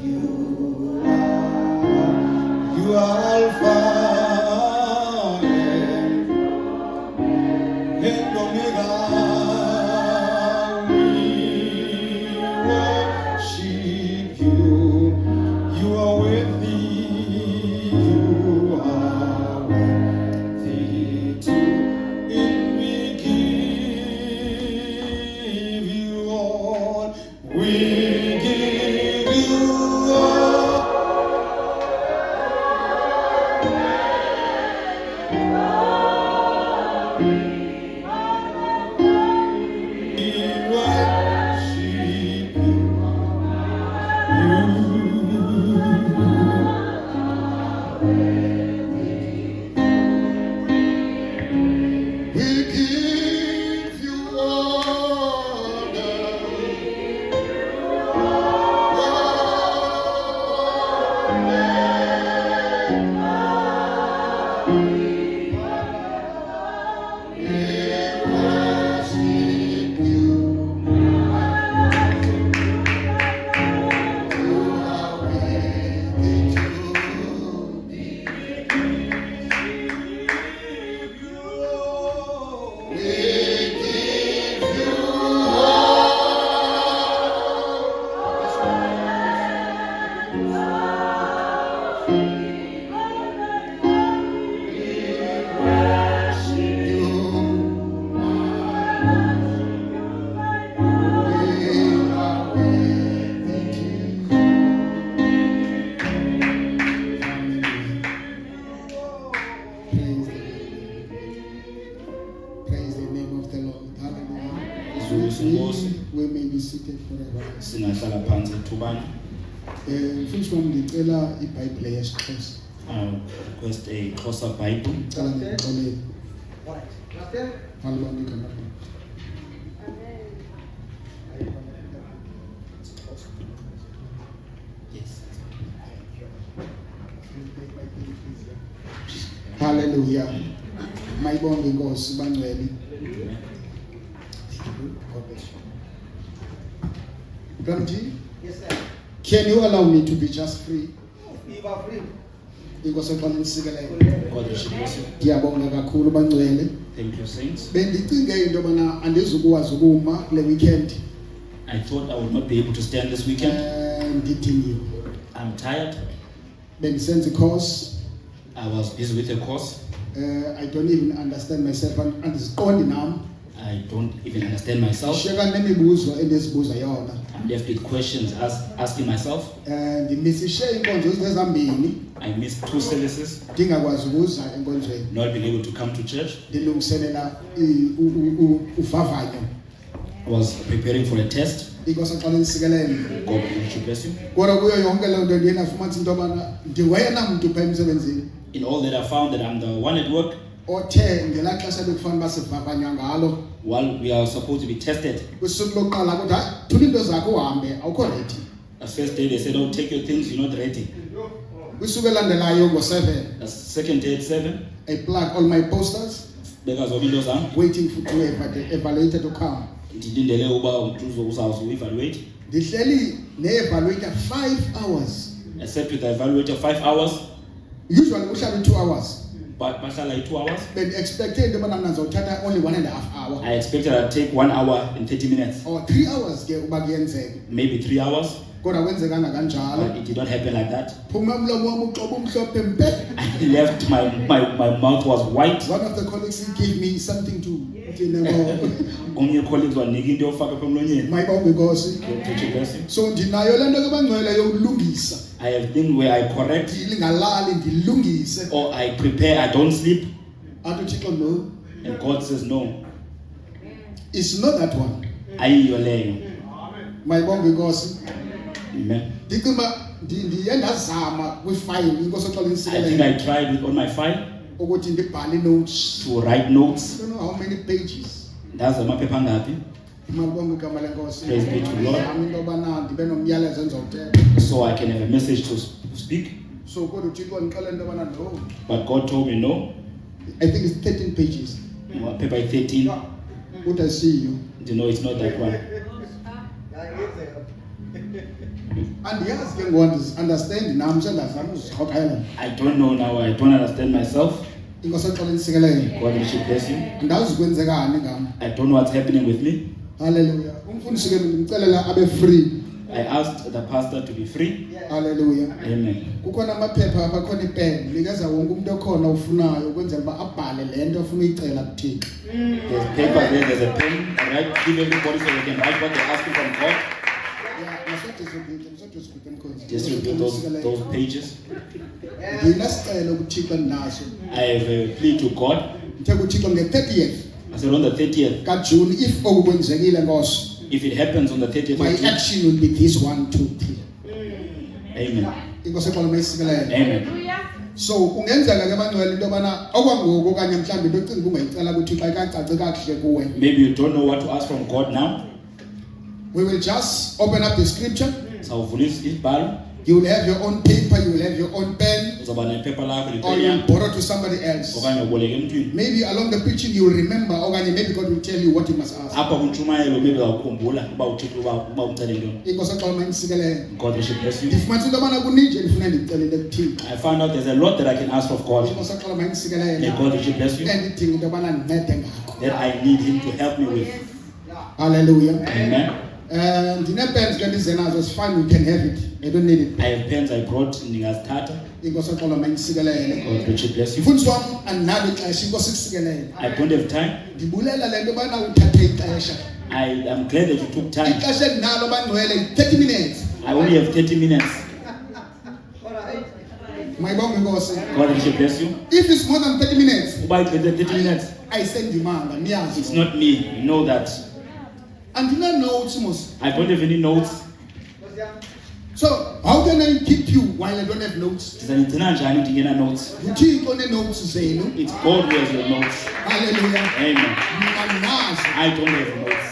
You are Alpha and Omega. We worship you. You are worthy. You are worthy to. We give you all. We give you all. We worship you. We give you honor. Praise the name of the Lord. Hallelujah. We may be seated forever. Singahlala phansi ethubana. Mfundisi wami ngicela iBhayibheli yesiXhosa. Request a Xhosa Bible. Ngicela ngixolele. Hallelujah igama lakho. Yes. Hallelujah. Mayibonge inkosi bangcwele. God bless you. Bramji, Yes, sir. can you allow me to be just free? You are free. Inkosi xa nisikelele. God bless you. Ngiyabonga kakhulu bangcwele. Thank you, saints. Bendicinge into yobana andizukwazi ukuma kule weekend. I thought I would not be able to stand this weekend. Ndidiniwe. I'm tired. Bendisenza course. I was busy with a course. I don't even understand myself andiziqondi nam. I don't even understand myself. Shiyeka nemibuzo endizibuza yona. I'm left with questions asking myself. Ndimisishe iinkonzo ezambini. I missed 2 services, Ndingakwazi ukuza enkonzweni. not being able to come to church. Ndilungiselela uvavanyo. I was preparing for a test. Inkosi xa nisikelele. God bless you. Kodwa kuyo yonke loo nto ndiye ndafumanisa into yobana ndiwena mntu phaa emsebenzini In all that I found that I'm the one at work othe ngelaa xesha bekufanele uba sivavanywa ngalo while we are supposed to be tested. kwisuku lokuqala kuthi hayi thula into zakho uhambe awukho ready. The first day they said, "Oh, take your things, you're not ready." Kwisuku elandelayo ngo-7 The second day at 7, I plug all my posters because of windows on. waiting for to evaluator to come. Ndilindele uba uzawuze evaluate. Ndihleli ne-evaluator 5 hours. I sat with the evaluator 5 hours, Usually uhlala 2 hours. but bahlala 2 hours. Bendiexpecte into yobana mna ndizawuthatha only 1.5 hour I expected I'd take 1 hour and 30 minutes, or 3 hours ke uba kuyenzeka. maybe 3 hours, Kodwa kwenzekanga kanjalo. but it did not happen like that. Phuma umlomo wami uxobo umhlophe mpe. I left, my mouth was white. One of the colleagues gave me something to Omnye colleagues wanika into yofaka apha emlonyeni. mayibonge inkosi. God bless you. So ndinayo le nto kabangcwele yokulungisa. I have things where I correct Ndingalali ndilungise. or I prepare, I don't sleep, Athi uThixo no. and God says no. It's not that one. Ayiyo leyo. Mayibonge inkosi. Amen. Ndicinga ndiye ndazama kwifile inkosi oxola I think insikelelo I tried with on my file ukuthi ndibhale notes. to write notes. I don't know how many pages. Ndazi amaphepha angaphi. Malibonge igama lenkosi. Praise be to Lord. Yami into yobana ndibe nomyalezo endizawuthetha. So I can have a message to speak. So kodwa uThixo wandixelela into yobana no. But God told me no. I think it's 13 pages. Paper 13. Uthi asiyo. You know, it's not that one. Yeah, it's there. Andiyazi ke ngounderstand nam sengazama uzirhoxela. I don't know now. I don't understand myself. Inkosi exoleni isikelele. God richly bless you. Andazi kwenzekani ngam. I don't know what's happening with me. Hallelujah. Umfundisi ke ngimcelela abe free. I asked the pastor to be free. Hallelujah. Amen. Kukhona amaphepha apha khona ipen nikeza wonke umuntu okhona ufunayo ukwenzela uba abhale lento ofuna uyicela kuThixo. There's paper there, there's a pen. Right, give everybody so they can write what they're asking from God. Distribute those pages. Nginesicelo kuThixo endinaso. I have a plea to God. Ngithe kuThixo nge-30th I said on the 30th, kaJune if okukwenzekile Nkosi. if it happens on the 30th My of June, action will be this 1, 2, 3. amen. Inkosi exoleni isikelele. Amen. So kungenzeka ke bangcwele into yobana okwangoku okanye mhlawumbe into ocinga ungayicela kuThixo ayikacaci kakuhle kuwe. Maybe you don't know what to ask from God now. We will just open up the scripture. Sawuvulisa isibhalo, You will have your own paper, you will have your own pen, uzoba nephepha lakho or lepeni you will yakho, borrow to somebody else. okanye uboleke emntwini. Maybe along the preaching you will remember, okanye maybe God will tell you what you must ask. Apha kuntshumayelo maybe uzawukhumbula uba uthixo uba umcele ntoni. Inkosi exoleni isikelele. God will bless you. Ndifumanisa into yobana kuninji endifuna ndicelele kuThixo. I found out there's a lot that I can ask of God. Inkosi exoleni May isikelele. God richly bless you. Endidinga into yobana ndincede ngakho. That I need Him to help me with. Hallelujah. Amen. Ndine-pens ke ndize nazo, it's fine, you can have it. I don't need it. I have pens I brought, ndingazithatha. Inkosi exoleni isikelele. God richly bless you. Mfundisi wam andinalo ixesha, inkosi isikelele. I don't have time. Ndibulela le nto yobana uthathe ixesha. I am glad that you took time. Ixesha endinalo bangcwele 30 minutes. I only have 30 minutes. Mayibonge inkosi. God richly bless you. If it's more than 30 minutes, Uba igqithe 30 minutes, ayisendimanga it's niyazi. not me. You know that. Andina-notes mos. I don't have any notes. So how can I keep you while I don't have notes? Ndizanigcina njani ndingena notes? UThixo one-notes zenu. It's God who has your notes. Hallelujah. Amen. Mna nazo. I don't have notes.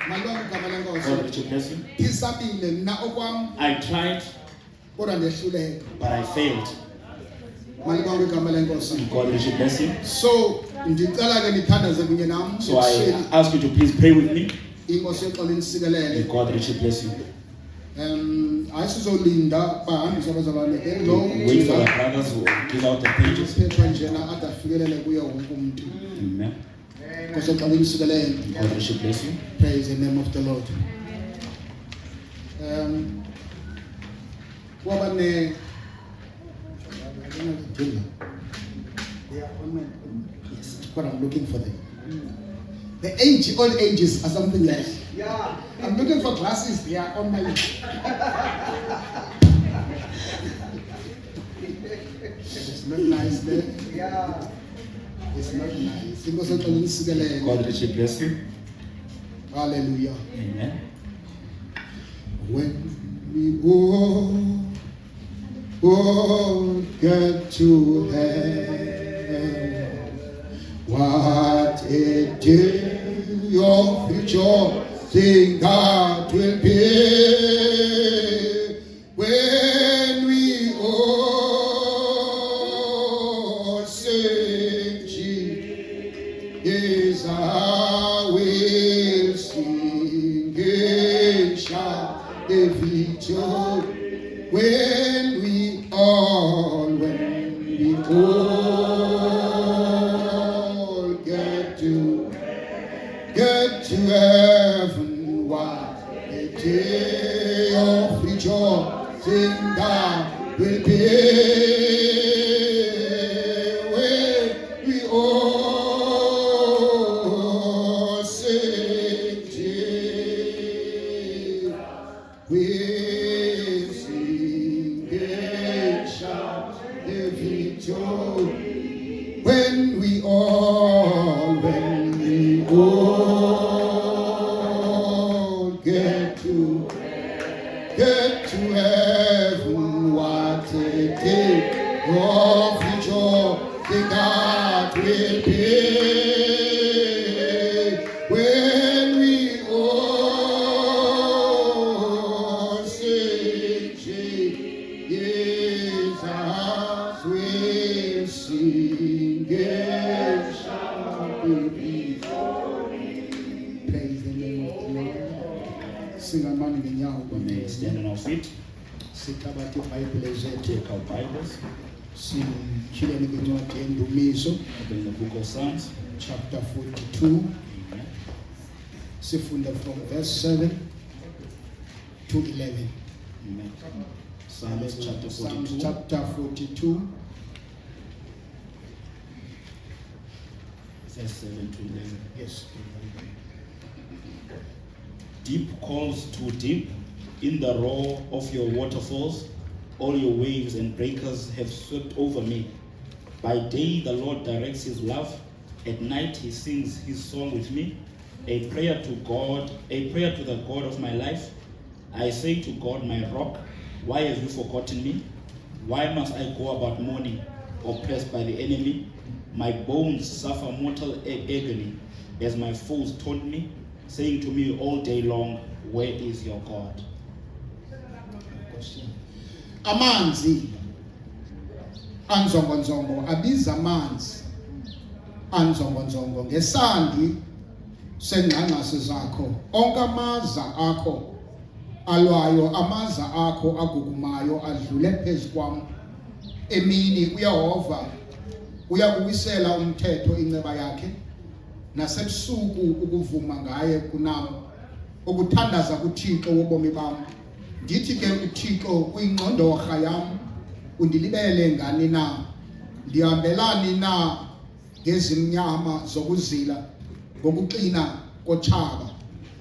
Malibonge igama lenkosi. God richly bless you. Ndisabile mna okwam I tried, kodwa ndehluleka. but I failed. Malibonge igama lenkosi. God richly bless you. So ndicela ke nithandaze kunye nam. So I ask you to please pray with me. Inkosi exoleni May isikelele. God richly bless you. Ayisizolinda bahambise abazalwane Wait for the brothers who give out the pages. phethwa njena ade afikelele kuye wonke umuntu. Amen. Inkosi exoleni isikelele. God richly bless you. Praise the name of the Lord. Kwaba ne yes, what I'm looking for them. The old ages are something else. Yeah. I'm looking for glasses. They are on my list. It's not nice there. Yeah. It's not nice. Inkosi exoleni isikelele. God richly bless you. Hallelujah. Amen. When we all get to heaven, what a day of rejoicing that will be when we all sing Jesus, I will sing and shout the victory when we all get to heaven. What a day of rejoicing that will be when we all sing Jesus. We'll sing and shout the victory when we all get to heaven. What a day of rejoicing that will be when we all sing Jesus, we'll sing and shout the victory. Praise the name of the Lord. Sing among the We may stand on our feet. sithabathe iBhayibhile zethu Take our Bibles, sityhileni kwincwadi yendumiso open the book of Psalms, chapter 42 sifunde from verse 7 to 11. Amen. Psalms chapter Psalms 42. chapter 42 Verse 7 to 11. yes. Deep calls to deep in the roar of your waterfalls. All your waves and breakers have swept over me. By day the Lord directs his love. At night he sings his song with me. A prayer to God, a prayer to the God of my life. I say to God, my rock, why have you forgotten me? Why must I go about mourning, oppressed by the enemy? My bones suffer mortal agony as my foes taunt me, saying to me all day long, where is your God? Amanzi anzongonzongo abiza amanzi anzongonzongo ngesandi sengqangqasi zakho. Onke amaza akho alwayo, amaza akho agugumayo adlule phezu kwam. Emini uYehova uyakuwisela umthetho inceba yakhe, nasebusuku ukuvuma ngaye kunam. Ukuthandaza kuThixo wobomi bam. Ndithi ke uThixo uyingqondorha yam, undilibele ngani na? Ndihambelani na ngezimnyama zokuzila, ngokuqina kotshaba,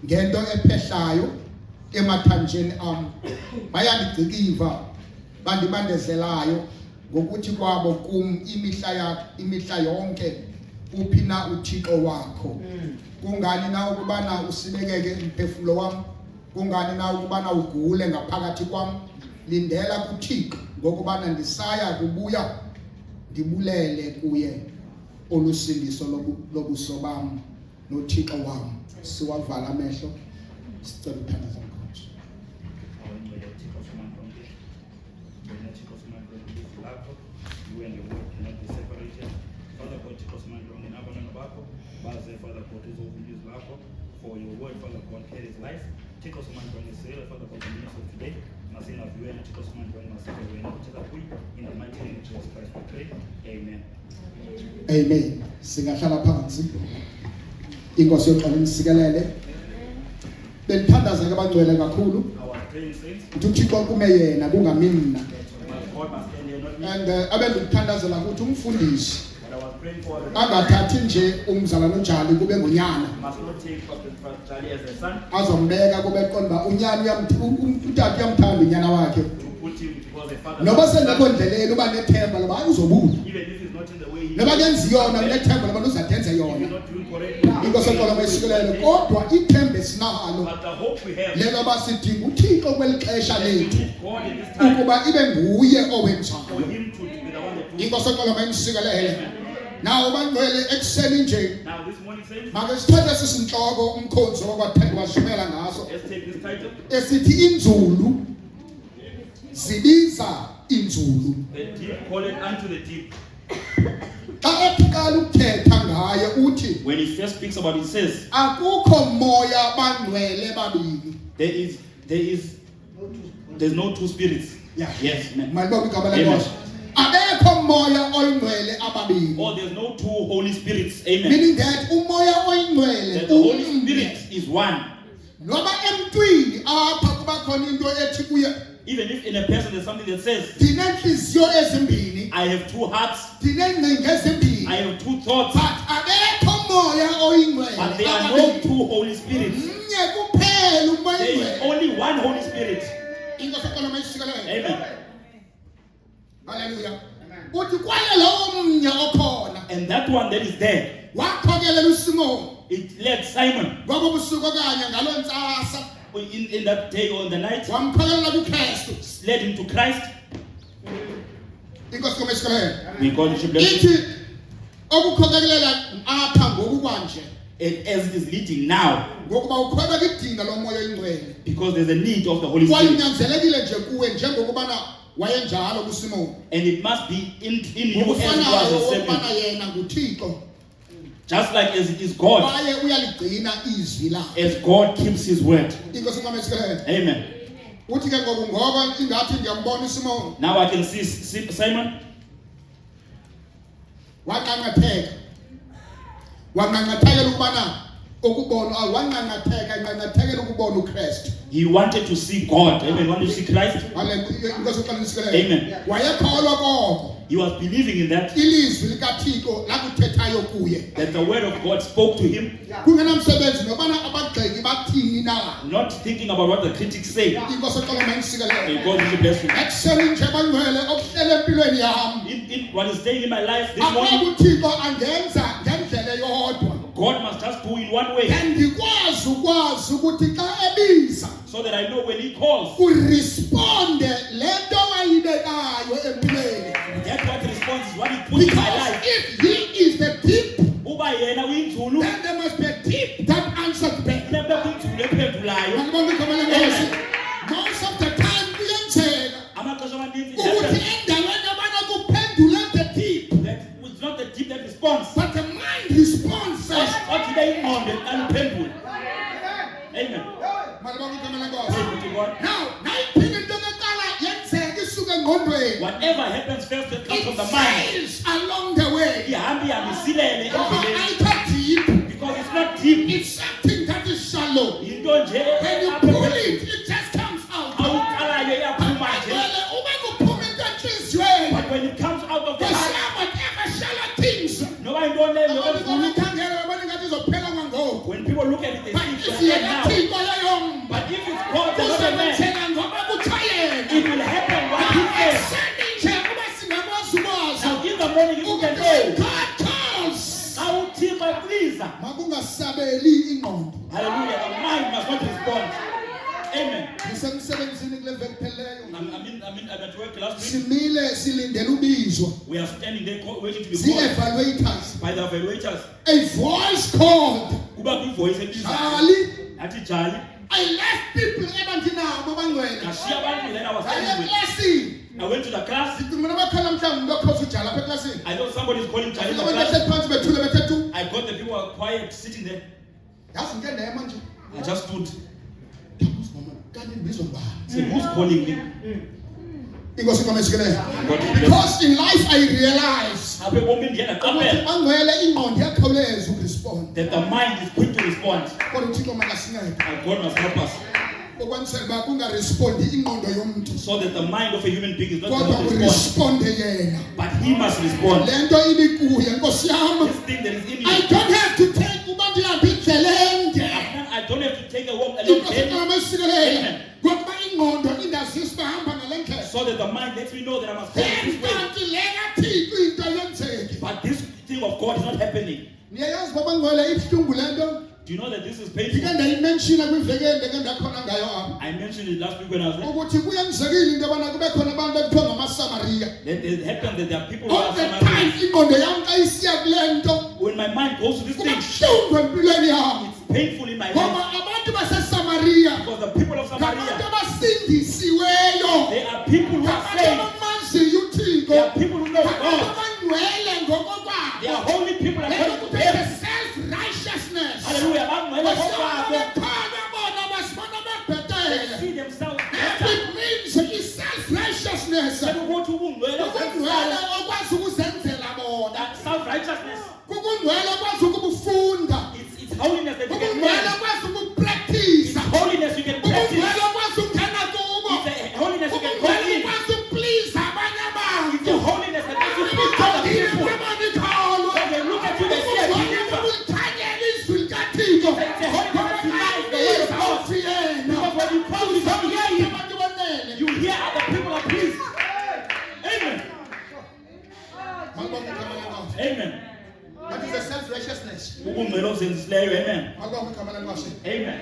ngento ephehlayo emathanjeni am. Bayandigcikiva bandibandezelayo ngokuthi kwabo kum imihla yonke, uphi na uThixo wakho? Kungani na ukubana usibekeke umphefumulo wam? Kungani na ukubana ugule ngaphakathi kwam? Lindela kuThixo ngokubana ndisaya kubuya, ndibulele kuye olusindiso lobuso bam noThixo wam. Siwavala amehlo sicela uthandaza ngomkhonto. For your word, Father God, carries life. Take us man from Israel, Father God, the minister of today. Masina viwe na take us man from Masina viwe na kucheza kui. In the mighty name of Jesus Christ we pray. Amen. Amen. Singahlala phansi. Inkosi yoxolo nisikelele. Benthandaza ke bangcwele kakhulu. Our praying saints, uThixo kume yena kungami mina. my God must stand here, not me. And abendikuthandazela ukuthi umfundisi But I was praying for the angathathi nje umzalwane uJali kube ngunyana, must not take Pastor Charlie as a son, azombeka kube qonda unyana utata uyamthanda unyana wakhe. to put him because the father. Noba sengekho ndleleni uba nethemba loba uzobuya. Even if he's not in the way he Noba kenzi yona if nethemba loba uzadenza he's yona. not doing correctly. Inkosi yoxolo mayisikelele kodwa ithemba esinalo But the hope we have, lelo basidinga uThixo kweli xesha we lethu need God in this time ukuba ibe nguye for owenzayo. him to be the one that does. Inkosi yoxolo mayisikelele. Nawo bangcwele ekuseni nje Now this morning says, make sithathe sisinhloko umkhonzi washumela ngaso let's take this title, esithi inzulu zibiza inzulu. the deep call it unto the deep. Xa eqala ukuthetha ngaye uthi When he first speaks about it, he says, akukho moya bangcwele babili. there's no two spirits. Yeah. Yes, amen. Malibo igama Amen. lenkosi. Abekho moya oyingcwele ababili. Or there's no two Holy Spirits. Amen. Meaning that umoya oyingcwele That the Holy Spirit is one. Noba emntwini apha kuba khona into ethi kuye Even if in a person there's something that says, dinenhliziyo ezimbini, I have two hearts, dinengcinga ezimbini, I have two thoughts, but abekho moya oyingcwele but there are no two Holy Spirits. mnye kuphela umoya There is oyingcwele. only one Holy Spirit. Inkosi yakho mayisikelele. Amen. Hallelujah. Uthi kwaye lowo mnye okhona And that one that is there, wakhokelela uSimoni it led Simon ngokubusuku okanye ngaloo ntsasa in that day or in the night, wamkhokelela kuKristu. led him to Christ. Inkosi yakho mayisikelele. May God should bless you. Ithi okukhokelela apha ngoku kwanje And as it is leading now, ngokuba ukhwela kidinga lomoya oyingcwele. because there's a need of the Holy Spirit. Kwalinyanzelekile nje kuwe njengokubana wayenjalo kuSimoni. And it must be in you as it Ngokufanayo was in ukubana Samuel. yena nguThixo. Just like as it is God, Kwaye uyaligcina izwi lakhe. as God keeps his word. Inkosi yakho mayisikelele. Amen. uthi ke ngoba ingathi ngiyambona uSimon Now I can see Simon. wanqanqatheka ukubana ukubona wanqanqatheka enqanqathekela ukubona uKristu. He wanted to see God. Amen. He wanted to see Christ. Amen. Wayekholwa koko He was believing in that. ilizwi likaThixo lakuthethayo kuye. That the word of God spoke to him. Kungenamsebenzi nobana abagxeki bathini na. Not thinking about what the critics say. Inkosi eqala manisikelele. May God really bless you. Ekuseni nje bangcwele okuhlele empilweni yami. In what is staying in my life this morning, uThixo angenza ngendlela eyodwa. God must just do in one way. Ngikwazi ukuthi xa ebiza So that I know when he calls, uresponde lento ayibekayo empilweni. that what response is what he put in my Because life. if he is the deep, Uba yena uyinzulu, then there must be a deep that answered back. kulembe kuyinzulu ephendulayo. Ngibona igama lenkosi. Most of the time kuyenzeka Amaxesha amaninzi ukuthi happens endaweni abana kuphendula the deep, that it's not the deep that responds. but the mind responds first. What did they on the unpendul? Amen. Malibonga igama lenkosi. Glory to God. Now, nayiphinde into yokuqala yenzeka isuke engqondweni. Whatever happens first that comes from It the mind. fails along the way. Ihambi ihamisilele Ngoba endleleni. ayikho deep. Because it's not deep. It's something that is shallow. Yinto nje When you apha pull phezulu. it, it just comes out. Awuqalayo iyaphuma nje. Vele uma kuphuma into enhliziyweni, But when it comes out of the heart, kushiya whatever shallow things. noba yintoni leyo Abantu emfulu. bayikhangela babona ingathi izophela kwangoku. When people look at it, they But think if it's yena now. Thixo yayomba, But if it's God, the not a man, kuzenzeka ngoba kuthayela. it will happen what he says. Ekuseni nje kuba singakwazi ukwazi Now in the morning you can ukuthi know. God calls. Awuthixo please. Makungasabeli ingqondo. Hallelujah. The mind must not respond. Amen. Ngisemsebenzini kule veki pheleyo. I'm at work last week. Simile silindele ubizwa. We are standing there waiting to be called Zi-evaluators. by the evaluators. A voice called. Kuba kwi-voice ebizayo. Jali. Athi Jali. I left people ebandinabo bangcwele. Ngashiya abantu then I was Ngaye standing with. eklasini. I went to the class. Ngicingela bakhala mhlawumbe bekhosa ujala apha eklasini. I know somebody is calling Jali in the Abantu class. behleli phansi bethule bethe tu. I got the people who are quiet sitting there. Yazi into endema nje. I just stood. Kanti ngibizwa ngubani? I said, who's calling me? Inkosi ikamesikelele. God bless. Because in life I realize Apha ebomini ndiye ukuthi ndaqaphela bangcwele ingqondo iyakhawuleza ukurespond. that the mind is quick to respond. Kodwa uThixo makasincede. And God must help us Okwanisela uba kungarespondi ingqondo yomuntu. so that the mind of a human being is not Kodwa going to respond, uresponde yena. but he must respond. Lento ibikuye Nkosi yami. This thing that is in I me, don't have to take uba ndihambe indlela ende. I don't have to take a walk along Inkosi there ikamesikelele. Amen. Ngokuba ingqondo indazisa bahamba ngale ndlela. so that the mind lets me know that I must follow this way. Kanti le kaThixo into yenzeke. But this thing of God is not happening. Niyayazi babangcwele ibuhlungu lento. Do you know that this is Ngike painful? ndayimenshina kwiveki endeke ndakhona ngayo apha. I mentioned it last week when I was there. Ukuthi kuyenzekile into yobana kube khona abantu ekuthiwa ngamaSamariya. That it happened that there are people who All are the Samaritans. time ingqondo yami xa isiya kule nto When my mind goes to this kuba thing, buhlungu empilweni yami. it's painful in my Ngoba life abantu baseSamariya because the people of ngabantu Samaria, abasindisiweyo. they are people who are Ngabantu saved. abamaziyo uThixo. They are people who know Ngabantu God. abangcwele ngokokwabo. They are holy people Lento according to kuthiwa them. self-righteousness. Hallelujah. Bangcwele Basibona ngokwabo. bekhanya bona basibona They bebhetele. see themselves That better. it means is self-righteousness. Ukuthi ubungcwele Ukungcwele okwazi ukuzenzela bona. that self-righteousness, Kukungcwele okwazi ukubufunda. it's holiness that you can Kukungcwele learn. okwazi ukupractice. It's holiness you can practice. Kukungcwele okwazi ukungena kubo. It's a holiness you can go Kukungcwele in. okwazi ukuplease abanye abantu. It's a holiness that makes you please other Bakhangile people. babanikholwa. When they look at you, they see a Kukungcwele believer. ukulikhanyela izwi likaThixo. It's a holiness that denies the word of God. Ngoba yena. Because when you come, you don't hear him. Abantu banele. You hear other people are pleased. Amen. Makubonge igama lenkosi. Amen. That is a self-righteousness. Ubungcwele obuzenzisileyo. Amen. Makubonge igama lenkosi. Amen.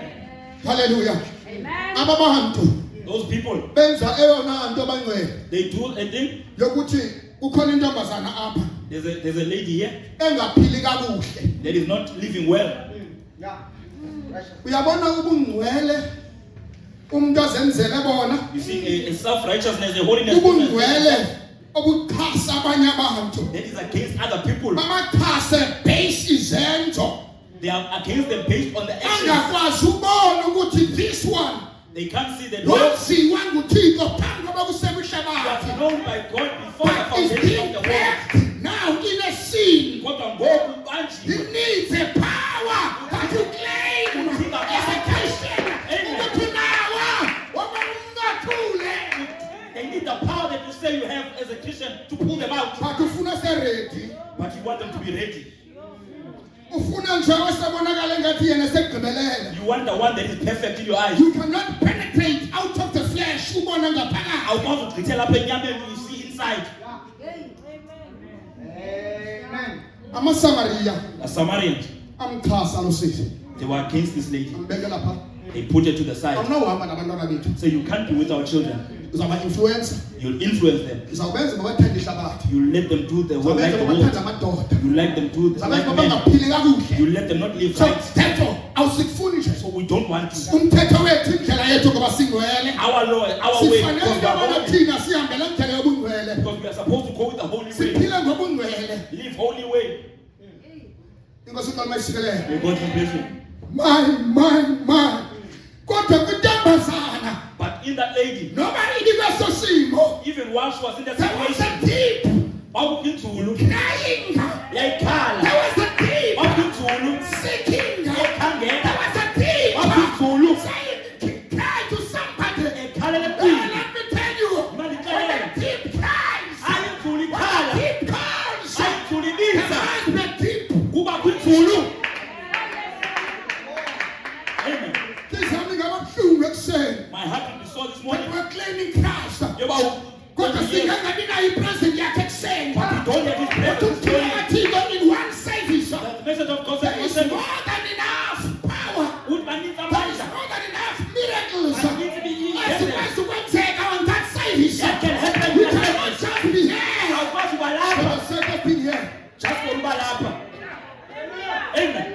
Hallelujah. Amen. Aba bantu Those people, benza eyona nto bangcwele they do a thing. yokuthi kukhona intombazana apha There's a lady here engaphili kakuhle. that is not living well. Uyabona ubungcwele umuntu ozenzele bona You see, a self-righteousness, a holiness ubungcwele obuxhasa abanye abantu. that is against other people. Babaxhase base izenzo. They are against them based on the actions. Angakwazi ubona ukuthi this one They can't see the Lord. waziwa nguThixo phambi kokuba kusekwe You ihlabathi. are known by God before the But is foundation being of the world. birthed now in a scene. Kodwa ngoku He banjiwe. needs a power that you claim as a Christian. Ukuthi nawe waba ungathule. They need the power that you say you have as a Christian to pull them out. But ufuna se-ready. But you want them to be ready. Ufuna nje osebonakala ngathi yena sekugqibelela. You want the one that is perfect in your eyes. You cannot penetrate out of the flesh ubona ngaphakathi. Awukwazi ukugqithela lapha enyameni, you see inside. AmaSamaria The Samaritans, amxhasa lo sisi. they were against this lady. Ambeke lapha. They put her to the side. Awunohamba nabantwana bethu. So you can't be with our children. Uzaba influencer. You'll influence them. Uzawubenza babathanda ihlabathi. You let them do the work like Uzawubenza the babathanda world. amadoda. You let them do the Uzawubenza like men. bangaphili kakuhle. You let them not live So right. therefore awusikufuni nje. So we don't want to. Umthetho wethu indlela yethu ngoba singcwele. Our law, our way, Sifanele because we are ngoba holy. thina sihambele indlela yobungcwele. Because we are supposed to go with the holy way. Siphile ngobungcwele. Live holy way. Inkosi uqala mayisikelele. May God bless you. My. Kodwa kuntombazana But in that lady, noba inikweso simo. even while she was in that There was a situation, deep kwakukunzulu, crying. yayikhala, There was a deep kwakunzulu, seeking. There yayikhangela, was a deep kwakunzulu, saying, cry to somebody. ekhalela Oh, kuyo. let me tell you, when the deep cries, Ayinzulu when ikhala, the deep calls, ayinzulu there ibiza, must be a deep. kuba kunzulu. Amen. Please help me ngabuhlungu ekuseni. My heart will be sore this When morning. we're claiming Christ, Yoba, kodwa yes, singangabi nayo ipresence yakhe ekuseni. but we don't have his presence. Thixo in one service. The message of God There is says, more than enough power. "Uthi There is amandla, more than enough miracles. angithi biyile." Esikwazi ukwenzeka on that service. That can happen We in that cannot service. just be here Awukwazi ukuba for lapha, the sake of being here. just for ukuba lapha. Amen.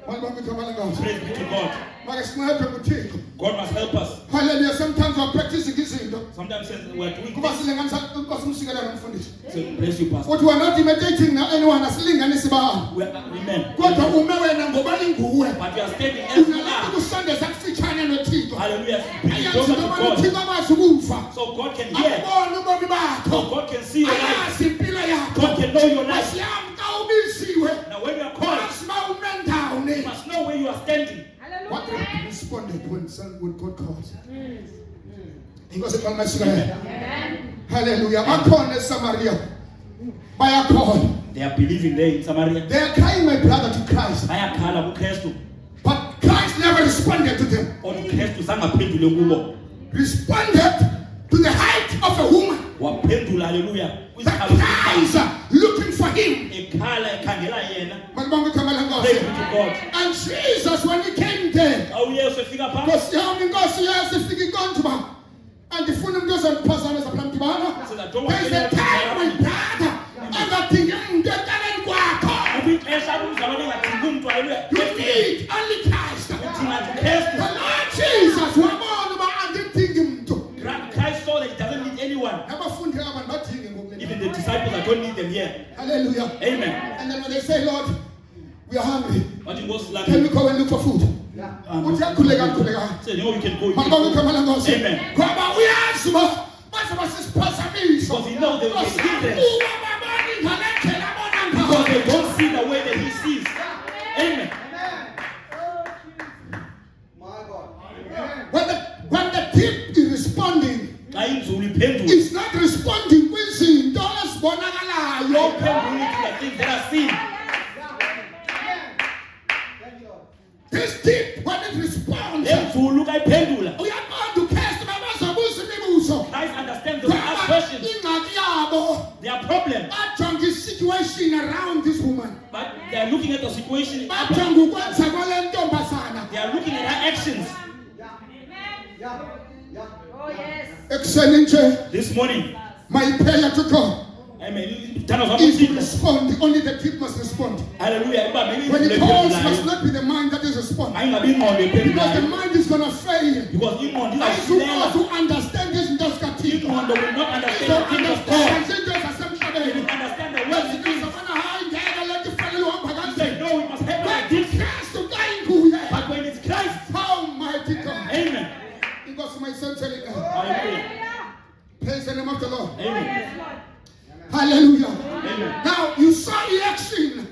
Walibamba igama lenkosi. Praise be to God. Make sincede kuThixo. God must help us. Hallelujah. Sometimes we're practicing izinto. Sometimes says we're doing Kuba this. silinganisa inkosi umsikelelo umfundisi. So bless you, Pastor. But we are not imitating anyone asilinganisi abantu. Amen. Kodwa ume wena ngoba inguwe. But we are standing as we Unalapha are. kusondeza kufitshane noThixo. Hallelujah. Bring it Ayazi closer to noma God. uThixo akwazi ukufa. So God can hear. Akubone ubomi bakho. So God can see your life. Ayazi impilo yakho. God can know your life. Masiyami xa ubisiwe. Now when you are called, Wazi ma ume ndawoni. you must know where you are standing. What responded when God called? Inkosi iqala mayisikelele. Hallelujah. Bakhona eSamaria. Bayakholwa. They are believing there in Samaria. They are crying my brother to Christ. Bayakhala kuKristu. But Christ never responded to them. Kodwa uKristu sangaphendule kubo. Responded to the height of a woman. Waphendula haleluya. The cries looking for him. Ekhala ekhangela yena. Malibonke igama Praise be lenkosi. to God. And Jesus, when he came there, Awuyesu efika phansi. Nkosi yami, Nkosi Yesu ifika ikontuba. Andifuna umuntu ozondiphazamisa phela mdibana. Says, I don't want There is a anyone to time when interrupt me. brother angadingi umuntu eceleni kwakho. Ubixesha ubuzalwane ngadingi umuntu haleluya. You need only Christ. Udinga uKristu. The Lord Jesus wabona uba andidingi muntu. Christ saw that he doesn't need anyone. Nabafundi abantu badingi Even ngoku. the disciples, I don't need them here. Hallelujah. Amen. And then when they say, Lord, we are hungry. But he goes like, Can we go and look for food? Uyakhuleka. say, no, you can go. Malibonke igama lenkosi. Amen. Ngoba uyazi uba bazoba sisiphazamiso. Because he knows they will be hindrance. Uba babona ngalendlela abona Because they ngayo. don't see the way that he sees. Amen. When the deep is responding, Xa inzulu iphendula, it's not responding kwizinto ezibonakalayo. iphendula to the things that are seen. This deep, when it responds, Le nzulu xa iphendula, uyaqonda uKristu babazobuza imibuzo. Christ understands the ask Ngoba questions. ingxaki yabo Their problem, bajonga i-situation around this woman. but they are looking at the situation. Bajonga ukwenza kwale ntombazana. They are looking at her actions. Ekuseni nje, This morning, my prayer to God amen. Tana zami is to uthixo. respond. Only the deep must respond. Hallelujah. Iba maybe When it le calls, iphendulayo. must not be the mind that is responding. Ayingabi ingqondo Because the ephendulayo. mind is going to fail. Because ingqondo As you izasilela. to understand this into skathiko. Ingqondo will not understand So the things of God. understand izinto They zasemhlabeni. will understand the When words of izinto things. zabona hayi ngeke le nto ifanele uhamba Say, kanje. no, it must happen like When this. Kristu kayinguye. But when it's Christ, Almighty God. Praise the name of the Lord. Amen. Hallelujah. Amen. Now you saw the action.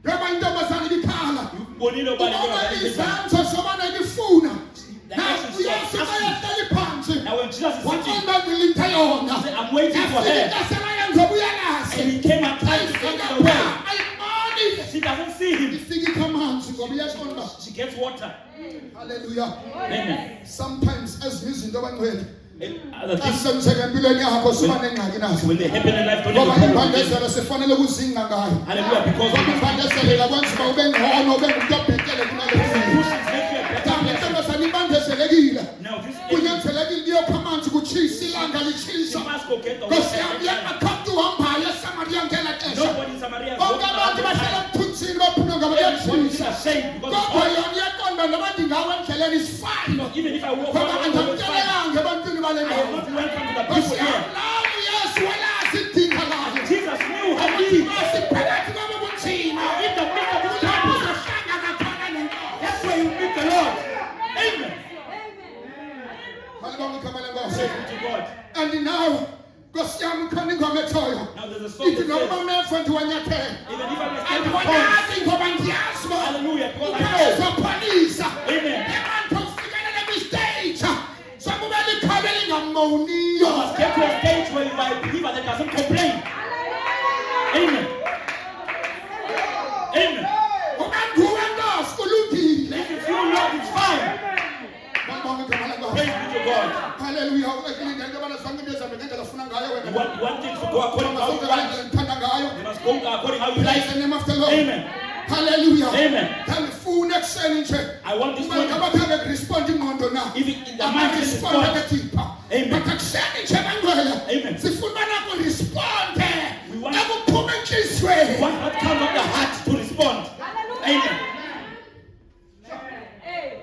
Reba intombazane ibikhala. Ubonile ubani Ngoba kodwa izandla zobana ngifuna. The Now action uyesu starts asking. bayahleli phansi. Now when Jesus is sitting, Waqonda ngilithe yona. he said, I'm waiting for her. Yafika sebayenza obuyakazi. And he came and tried to come to the well. Ayiboni. She doesn't see him. Ifika ikhamanzi ngoba iyaqonda. She gets water. Hallelujah. Amen. Sometimes ezinye izinto abangcwele Other things, asenzeka empilweni yakho suba nengxaki nazo. when they happen in life, don't Ngoba have a problem with them. imbandezelo sifanele ukuzinga ngayo. Hallelujah. Because Ngoba of imbandezelo yakwenza uba ube ngcono ube ngumuntu obhetele kunale the mfundo. pushes make you a better Kanti person. intombazane imbandezelekile. Now this age, Kunyanzelekile kuyopha amanzi kutshisa ilanga she litshisa. must go get the Nkosi water. yami yakakhamtu uhambayo eSamaria ngela xesha. Nobody in Samaria has Bonke walked abantu around the bahlala time. emthunzini baphume ngaba Everyone is kuyatshisa. ashamed because it's Kodwa hot. yona iyaqonda noma ndingawe endleleni is fine. Even if I walk Ngoba around, it's fine. andamkelekanga ebantwini bale I am ndawo. not welcome to the Nkosi people yami here. lawo Yesu walazi idinga layo. Jesus knew her need. Asiphakathi kwabo bunzima. In the midst of this Lapho trouble, uzohlangana khona nenkosi. that's where you meet the Lord. Amen. Malibonga igama lenkosi. Say to God. And now, Nkosi yami khona ingoma ethoyo. Now there's a song Ithi that noma says, mefa ndiwanyathela. even if I must take the Andikwazi ngoba ndiyazi uba hallelujah, because I know. uzopholisa. Amen. Abantu ufikelela kwi-stage sokuba likhabe You lingamoniyo. must get to a stage where you are a believer that doesn't complain. Amen. Amen. Uba nguwe Nkosi kulungile. If you feel Lord, it's fine. Malibonga igama lenkosi. Praise be to God. Hallelujah. Ukulindele into yobana zonke into ezihambe ngendlela ofuna ngayo wena. You want things to go according to how you Zonke want. ngendlela ndithanda ngayo. They must go according to how you Praise like. the name of the Lord. Amen. Hallelujah. Amen. Ndandifuna ekuseni nje. I want this Uba morning, ngabakhange kuresponde ingqondo na. if it, in the mind is Responde God. kethipha. Amen. But ekuseni nje bangcwele. Amen. Sifuna ubana kuresponde. We want- Ekuphuma enhliziyweni. What not comes of the heart to respond. Amen.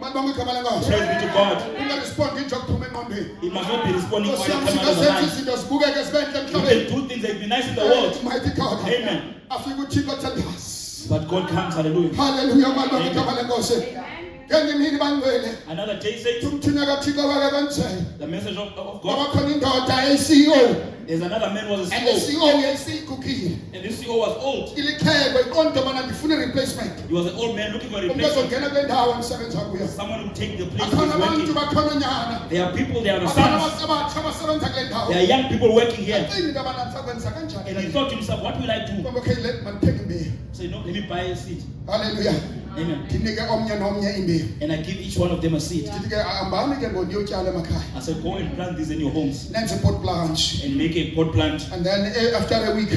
Malibonga igama lenkosi. Praise be to God. Ungarespondi nje okuphuma engqondweni. It must not be responding Nkosi while yami it comes out of the singazenza mind. izinto zibukeke zibe ntle You emhlabeni. can do things that be nice in the world, Mighty God. Amen. Afike uThixo thandazi. but God comes. Hallelujah. Hallelujah. Malibonga Amen. igama lenkosi. Ngenye imini bangcwele. Another day says Umthunywa kaThixo wake kwenzela. the message of God. Ngoba khona indoda eyi-CEO. There's another man who was a And the CEO, CEO yayisiyigugile. and this CEO was old. Ilikheko iqonde mana ndifuna replacement. He was an old man looking for a Umuntu replacement. ezongena kule ndawo endisebenza kuyo. Someone who take the place Akhona he's abantu working. bakhona nyana. There are people, there are the Akhona sons, abasebatsha abasebenza kule ndawo. there are young people working here. Acinga into abana ndisakwenza kanjani. And he thought to himself, what will I do? Ngoba okay let mandithenge imbewu. Say, no, let me buy a seed. Hallelujah. Amen. Ndinike omnye nomnye imbewu. And I give each one of them a seed. Ndithi ke hambani ke ngondiyotyala emakhaya. I said, go and plant these in your homes Nenze pot plant. and make a pot plant. And then after a week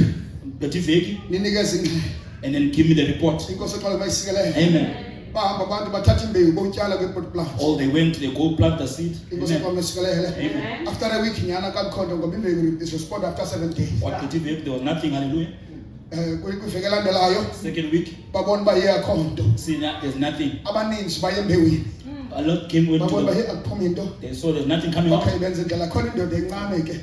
Bethi veki, ninikeze ingxelo. and then give me the report. Inkosi eqala mayisikelele. Amen. Bahamba abantu bathatha imbewu botyala kwi-pot plant. All they went, they go plant the seed. Inkosi Amen. eqala mayisikelele. Amen. After a week nyana kamkhondo ngoba imbewu is respond after 7 days. What bethi veki, there was nothing. Hallelujah. Kwiveki elandelayo Second week, babona uba iye akho nto. see, there's nothing. Abaninzi baye embewini. A lot came with Babona uba the, hey akuphumi into. they saw there's nothing coming out. Okay benze ndlela khona indoda encane ke.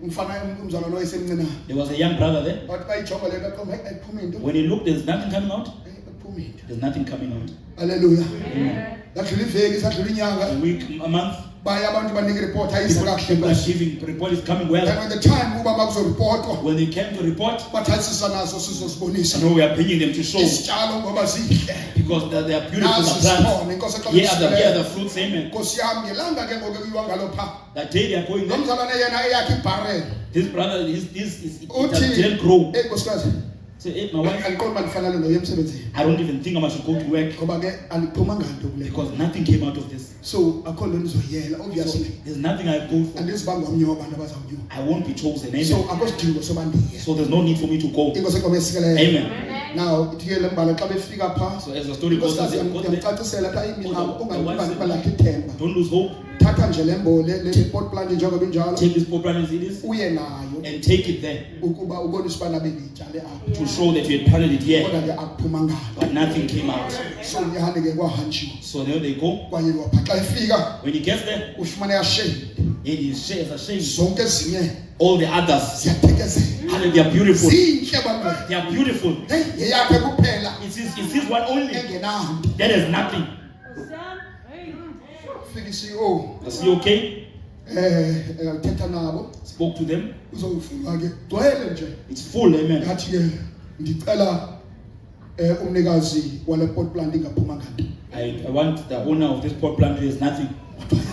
Umfana umzalwane oyisemncinane. There was a young brother there. Bathi bayijonga le nto qoma hey akuphumi into. When he looked, there's nothing coming out. Hey akuphumi into. There's nothing coming out. Hallelujah. Amen. Yadlula iveki sadlula inyanga. A week, a month, Baye abantu banike report ayise kakuhle people are nkosi. giving report is coming And well. when the time uba bakuzoripotwa When they came to report, bathi ayisisa nazo sizosibonisa. no, we are bringing them to show Isitshalo ngoba zihle. because they are beautiful Nazi the plants. sibone inkosi eqala Here are ukusikelele. the fruits. Amen. Nkosi yami ngelanga ke ngoku kuyiwa ngalo pha. That day they are going Lo there. mzalwane yena eyakhe ibharel. This brother, this is it Uthi didn't grow. nkosikazi Say, hey, my wife, andiqondi uba ndifanele noye emsebenzini I don't even think I should go to work ngoba ke andiphumanga nto kule. because nothing came out of this. So akho nto ndizoyela So obviously. there's nothing I go for. Andiziba ngomnye wabantu abazawunyuka. I won't be chosen. So Amen. akho sidingo soba ndiye. So there's no need for me to go. Inkosi eqala esikelele. Amen. Now ithi ke le mbala xa befika pha. So as the story goes, Inkosikazi as it goes there, ndiyamcacisela xa the wife ungalahli said, ithemba. don't lose hope. Thatha nje le mbole le pot plant njengoba injalo Take this poor plan as it is uye nayo and take it there ukuba ubonise uba nabe ndiyityale apha. to show that you had planted it here, Kodwa ke akuphumanga. but nothing came out. So nyhani ke kwahanjiwe. So there they go. Kwayelwa pha xa ifika When he gets there, ufumane ashamed. it is shares ashamed. Zonke ezinye All the others, ziyathekezela. and they are beautiful. Zinhle bantwana. They are beautiful. Hey, yeyakhe kuphela It's his one only. engenanto. There is nothing. Fika i-CEO. Is he okay? Thetha nabo. Spoke to them. Uzofuna ke gcwele nje. It's full, amen. Ngathi ke ngicela umnikazi wale pot plant ingaphuma nganto. I want the owner of this pot plant, there's nothing.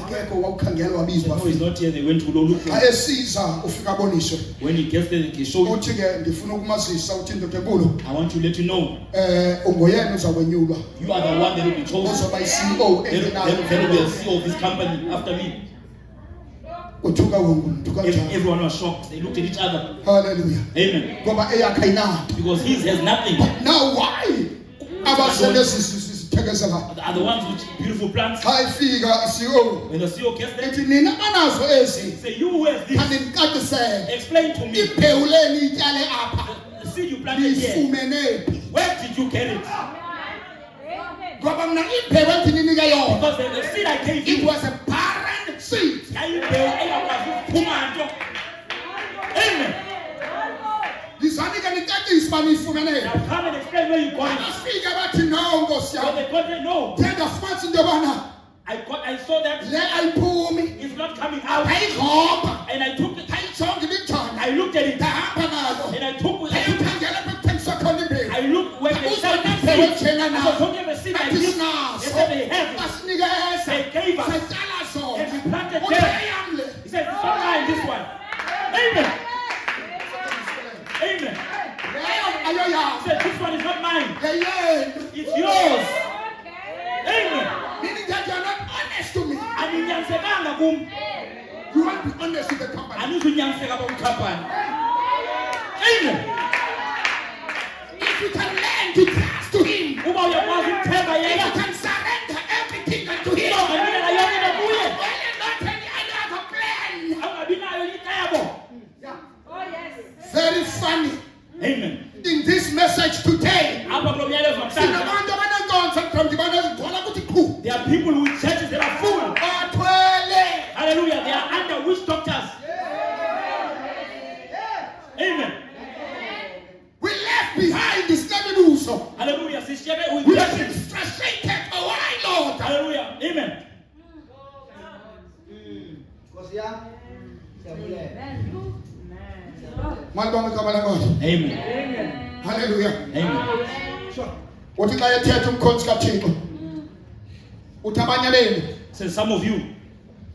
Akekho wawukhangela wabizwa. No, he's not here. They went to look for him. Ayesiza ufika aboniswe. When he gets there, they show you. Uthi ke ndifuna ukumazisa uthi indoda enkulu. I want to let you know. Ungoyena uzakwenyulwa. You are the one that will be chosen. Uzoba i-CEO engenayo. That will be the CEO of this company after me. Uthuka wonke umuntu kanjani. Everyone was shocked. They looked at each other. Hallelujah. Amen. Ngoba eyakhe ayinanto. Because his has nothing. Now why? Abasebenzi Are the ones with beautiful plants. Hayifika i-CEO. When the CEO gets there, Ethi nina banazo ezi. say, you who has this? Kanimqadisele. Explain to me. Iphewu leni ityale apha. The seed you planted here. Lifumene. Where did you get it? Ngoba mina iphewu ethi ninike yona. Because the seed I gave It you. was a barren seed. Amen. Lizani ke nicacise uba niyifumene. Now come and explain where you got it. Bafika bathi no Nkosi So yami. they got it. No. Tenda fumanisa into yobana I saw that le ayiphumi. it's not coming out. Ayikhomba. And I took it. Ayijonge ibijana. I looked at it. Ndahamba nayo. And I took it. Ayikhangela kuthengiswa khona imbewu. I looked when they said that Uzoniphewu seed. njena I nayo. was talking about seed I Athi give. sinazo. They said they have it. Basinikeza. They gave us. Satyala zona. And we planted Uthe them. yam le. He said, it's not mine, this one. Amen. Amen. Leyo He ayoyazi. said, this one is not mine. Yeyenu. It's yours. Amen. Meaning that you are not honest to me. Aninyanyisekanga kum. You want to be honest with the company. Anizunyanyiseka kumkhampani. Amen. If you can learn to trust to him, Uba uyakwazi ukuthemba if you yena. can surrender everything unto him, Uba unganikela yonke into kuye. well, not any other plan. Awungabi nayo icebo. Very funny. Amen. In this message today, Apha kulo myalezo namhlanje. sinabantu abanenkonzo from ndibona zigcwala ukuthi qhu. There are people with churches that are full. Bathwele. Hallelujah. They are under witch doctors. Amen. We left behind this nemibuso. Hallelujah. Sishiyeke We with have been churches. frustrated. Oh, why, Lord? Hallelujah. Amen. Malibonga igama lenkosi. Amen. Hallelujah. Amen. Uthi xa ethetha umkhonsi kaThixo. Uthi abanye benu. So some of you,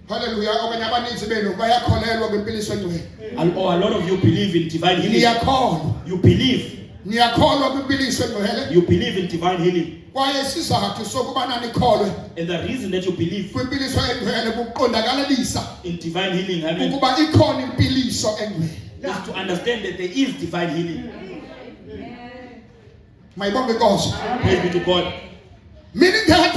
Hallelujah. Okanye abaninzi benu bayakholelwa kwimpiliswe engcwele. or a lot of you believe in divine healing. Niyakholwa. You believe. Niyakholwa kwimpiliswe engcwele. You believe in divine healing. Kwaye isizathu sokubana nikholwe And the reason that you believe kwimpiliswe engcwele kuqondakalisa in divine healing, I mean, ukuba ikhona impiliso engcwele. is to understand that there is divine healing. Mayibonge inkosi. Praise be to God. Meaning that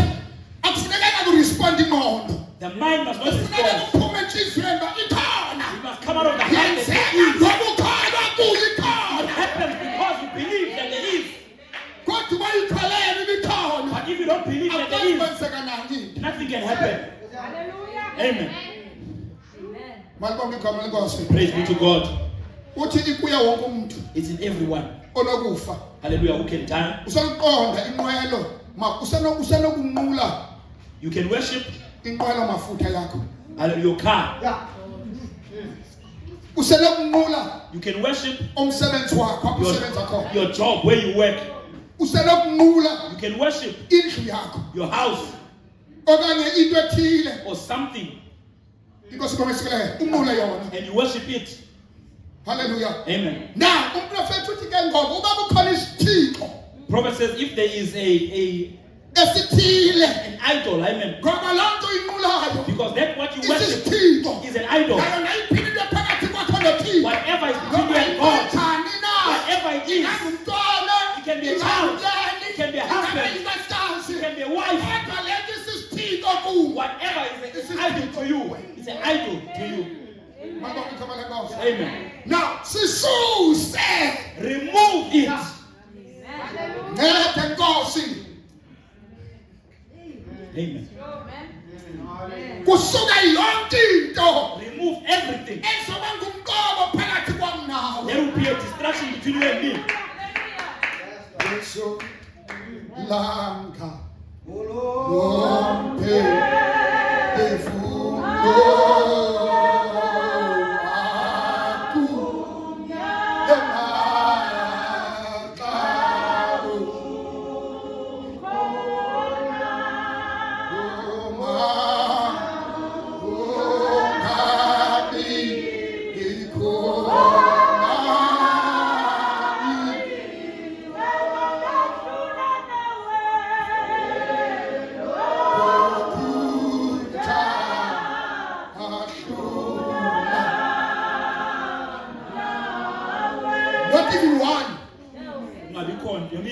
akufunekanga kurespond ingqondo. The mind must not Kufuneka respond. kuphume enhliziyweni uba ikhona. It must come out of the heart that there Yenzeka is. ngoba ukholwa kuyo It ikhona. happens because you believe that there is. Kodwa uba uyikholelwe uba ikhona. But if you don't believe that there is, Akwenzeka nanto. nothing can happen. Amen. Malibonge igama lenkosi. Praise be to God. Uthi ikuya wonke umuntu It's in everyone. onokufa. Hallelujah. Who can die? Usenoqonda inqwelo, usenokunqula You can worship inqwelo mafutha yakho. your car. Usenokunqula You can worship umsebenzi wakho, usebenza khona. your job where you work. Usenokunqula You can worship indlu yakho. your house Okanye into ethile. or something Inkosi komesikileyo, unqula yona. and you worship it. Hallelujah. Amen. Now, umprofeti uthi ke ngoba uba kukhona isithixo Prophet says if there is esithile, an idol, amen. ngoba loo nto inqulayo Because that what you worship isithixo. is an idol. Nayo nayiphilile phakathi kwakho noThixo. Whatever is between Ngoba you and God, inkonjani na? whatever it is, Ingangumntwana, it can be a child, ingangumntwana, it can be a husband, ingangumntanazi. it can be a wife. Kodwa lento isisithixo kuwe. Whatever is an idol to you, it's an idol to you. Mabonke igama lenkosi. Amen. Now, sisuse Remove it. ngeke nkosi. Amen. Kusuka yonke into Remove everything. ezoba ngumqobo phakathi kwami nawe. There will be a distraction between you and me. Yesu langa lonke efundo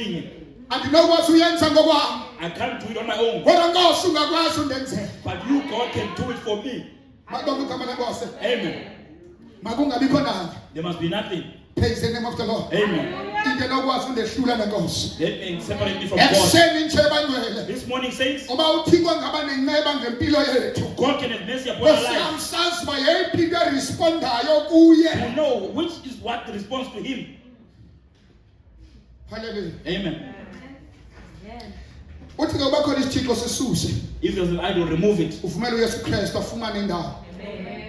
inye. Andinokwazi uyenza ngokwami. I can't do it on my own. Kodwa Nkosi ungakwazi undenzela. But you, God, can do it for me. Mabonke igama leNkosi. Amen. Makungabikho nani. There must be nothing. Praise the name of the Lord. Amen. Into enokwazi undehlula neNkosi. That may separate me from God. Ekuseni nje bangcwele. This morning says, Uba uThixo ngaba nenceba ngempilo yethu. God can have mercy upon our lives. Usamsazi bayephi into erespondayo kuye. To know which is what responds to Him. Hallelujah. Amen. Uthi ke uba khona isithixo sisuse. If there's an idol, remove it. Uvumele uYesu Kristu afumane indawo.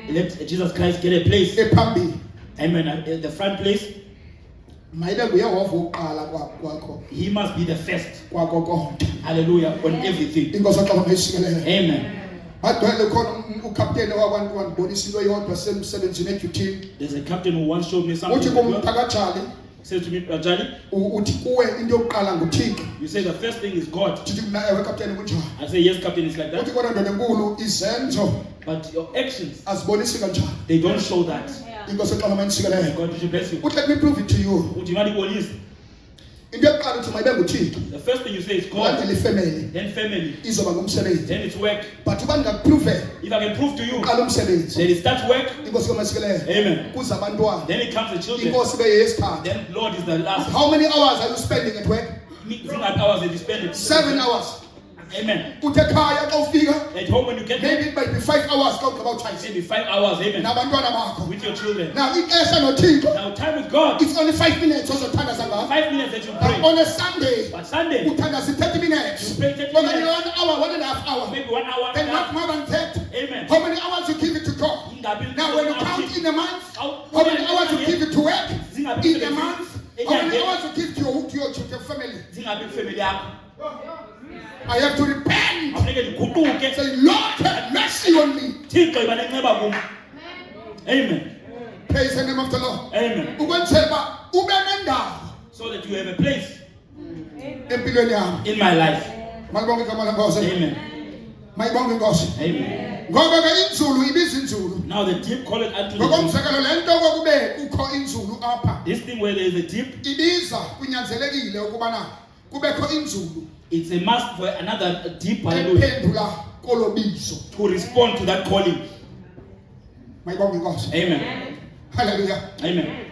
Let Jesus Christ get a place. Ephambili. Amen. At the front place, Maybe nguyehova uqala kwakho. He must be the first. Kwakho konke. Hallelujah. On everything. Inkosi axaba ngesikeleyo. Amen. Badwele khona ukapteni wakwantu wandibonisa into eyodwa semsebenzini edyutini. There's a captain who once showed me Uthi something. kumthakajali He said to me, Rajali, uthi kuwe into yokuqala nguThixo. you say the first thing is God. Thithi mina ewe kapteni kunjani. I say, yes, captain, it's like Uthi that. kodwa ndoda enkulu izenzo But your actions, azibonisi kanjani. they don't show that. Inkosi axaba ngesikeleyo. God should bless you. Uthi let me prove it to you. Would you want to Into yokuqala uthi mayibe nguThixo. The first thing you say is God, Kulandela ifamily then family, izoba ngumsebenzi. then it's work. But uba ndingakuprove If I can prove to you, uqala umsebenzi. then it starts work. Inkosi kamasikileyo. Amen. Kuza abantwana. Then it comes the children. Inkosi beyesithathu. Then Lord is the last. How many hours are you spending at work? Hours that you spend it. 7 hours. Amen. Uthe ekhaya xa ufika At home when you get there, maybe it might be 5 hours xa ugqiba utshayisa maybe 5 hours. Amen. nabantwana bakho. With your children. Now ixesha noThixo Now time with God. it's only 5 minutes ozothandaza ngalo. 5 minutes that you Now pray. on a Sunday But Sunday, uthandaza 30 minutes. you pray 30 Okanye minutes. 1 hour, 1.5 hours. Maybe 1 hour. Then not more than that. Amen. How many hours you give it to God? Now when you count in a month, how many hours you give it to work? In a month, how many hours you give to your family? Family yakho. I have to repent. Awuneke ndiguquke. Say, Lord, have mercy on me. Thixo yiba nenceba kum. Amen. Praise the name of the Lord. Amen. Ukwenzela ube nendawo So that you have a place empilweni yami. in my life. Malibonke igama lenkosi. Amen. Mayibonke inkosi. Amen. Ngoba ke inzulu ibiza inzulu. Now the deep call it unto the deep. Ngokomzekelo lento kokube kukho inzulu apha. This thing where there is a deep, Ibiza kunyanzelekile ukubana kubekho inzulu it's a must for another deep, hallelujah, ephendula kolobizo. to respond to that calling. Mayibonke inkosi. Amen. Hallelujah. Amen.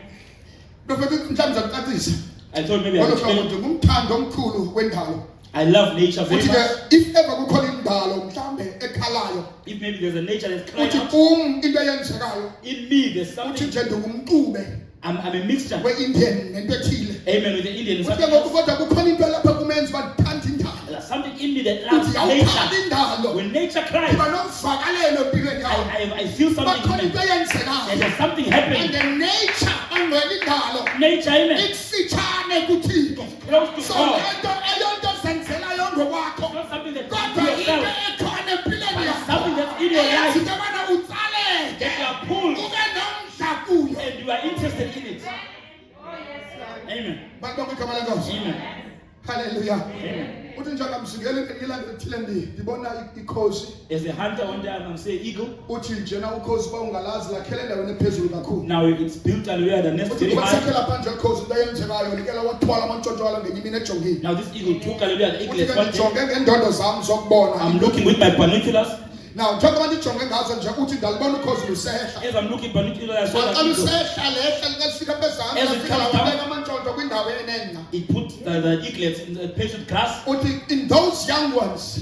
Befethu mhlawumbe ngicacisa. I thought maybe I Kodwa would explain. mhlawumbe ngumthando omkhulu wendalo. I love nature very Uthi much. ke if ever kukhona indalo mhlawumbe ekhalayo. If maybe there's a nature that's crying Uthi out, into eyenzekayo. in me there's Uthi something, nje ndingumxube I'm a mixture. we-Indian nento ethile. Amen. With the Indian and Uthi ke something ngoku else. kodwa kukhona into lapha kumenza uba ndithanda indalo. There's something in me that Uthi loves yawuthanda nature. indalo. When nature cries, Iba nomvakalelo empilweni yakho. I feel something Bakhona in into me. eyenzekayo. And there's something And happening. the nature angcwele indalo Nature, amen. ikufitshane kuThixo. Close to So God. lento eyonto zenzelayo ngokwakho. It's not something that you Kodwa do into yourself. ekhona empilweni But it's yakho. something that's in your life. Into yobana utsaleke. That you are pulled Ube nomdla kuyo. and you are interested in it. Amen. Balibonke igama lenkosi. Amen. Hallelujah. Amen. Uthi njalo mzingele ilanga ethile ndibona ikhosi. As a hunter one day I'm say eagle. Uthi njena ukhosi ba ungalazi lakhele endaweni ephezulu kakhulu. Now it's built and we are the nest Uthi very high. basakhela phandle ikhosi into eyenzekayo nikela wathwala amantshontsho ngenye imini ejongile. Now this eagle took hallelujah the Uthi eaglet ke one day. ndijonge ngendondo zami zokubona. I'm looking with my binoculars. Now njengoba ndijonge ngazo nje uthi ndalibona ukhosi lusehla. As I'm looking binoculars, I saw that Xa eagle. lusehla lehla likafika phezulu As it lafika comes down, labeka amantshontsho kwindawo enenqa. It put the eaglets in the place with grass. Uthi in those young ones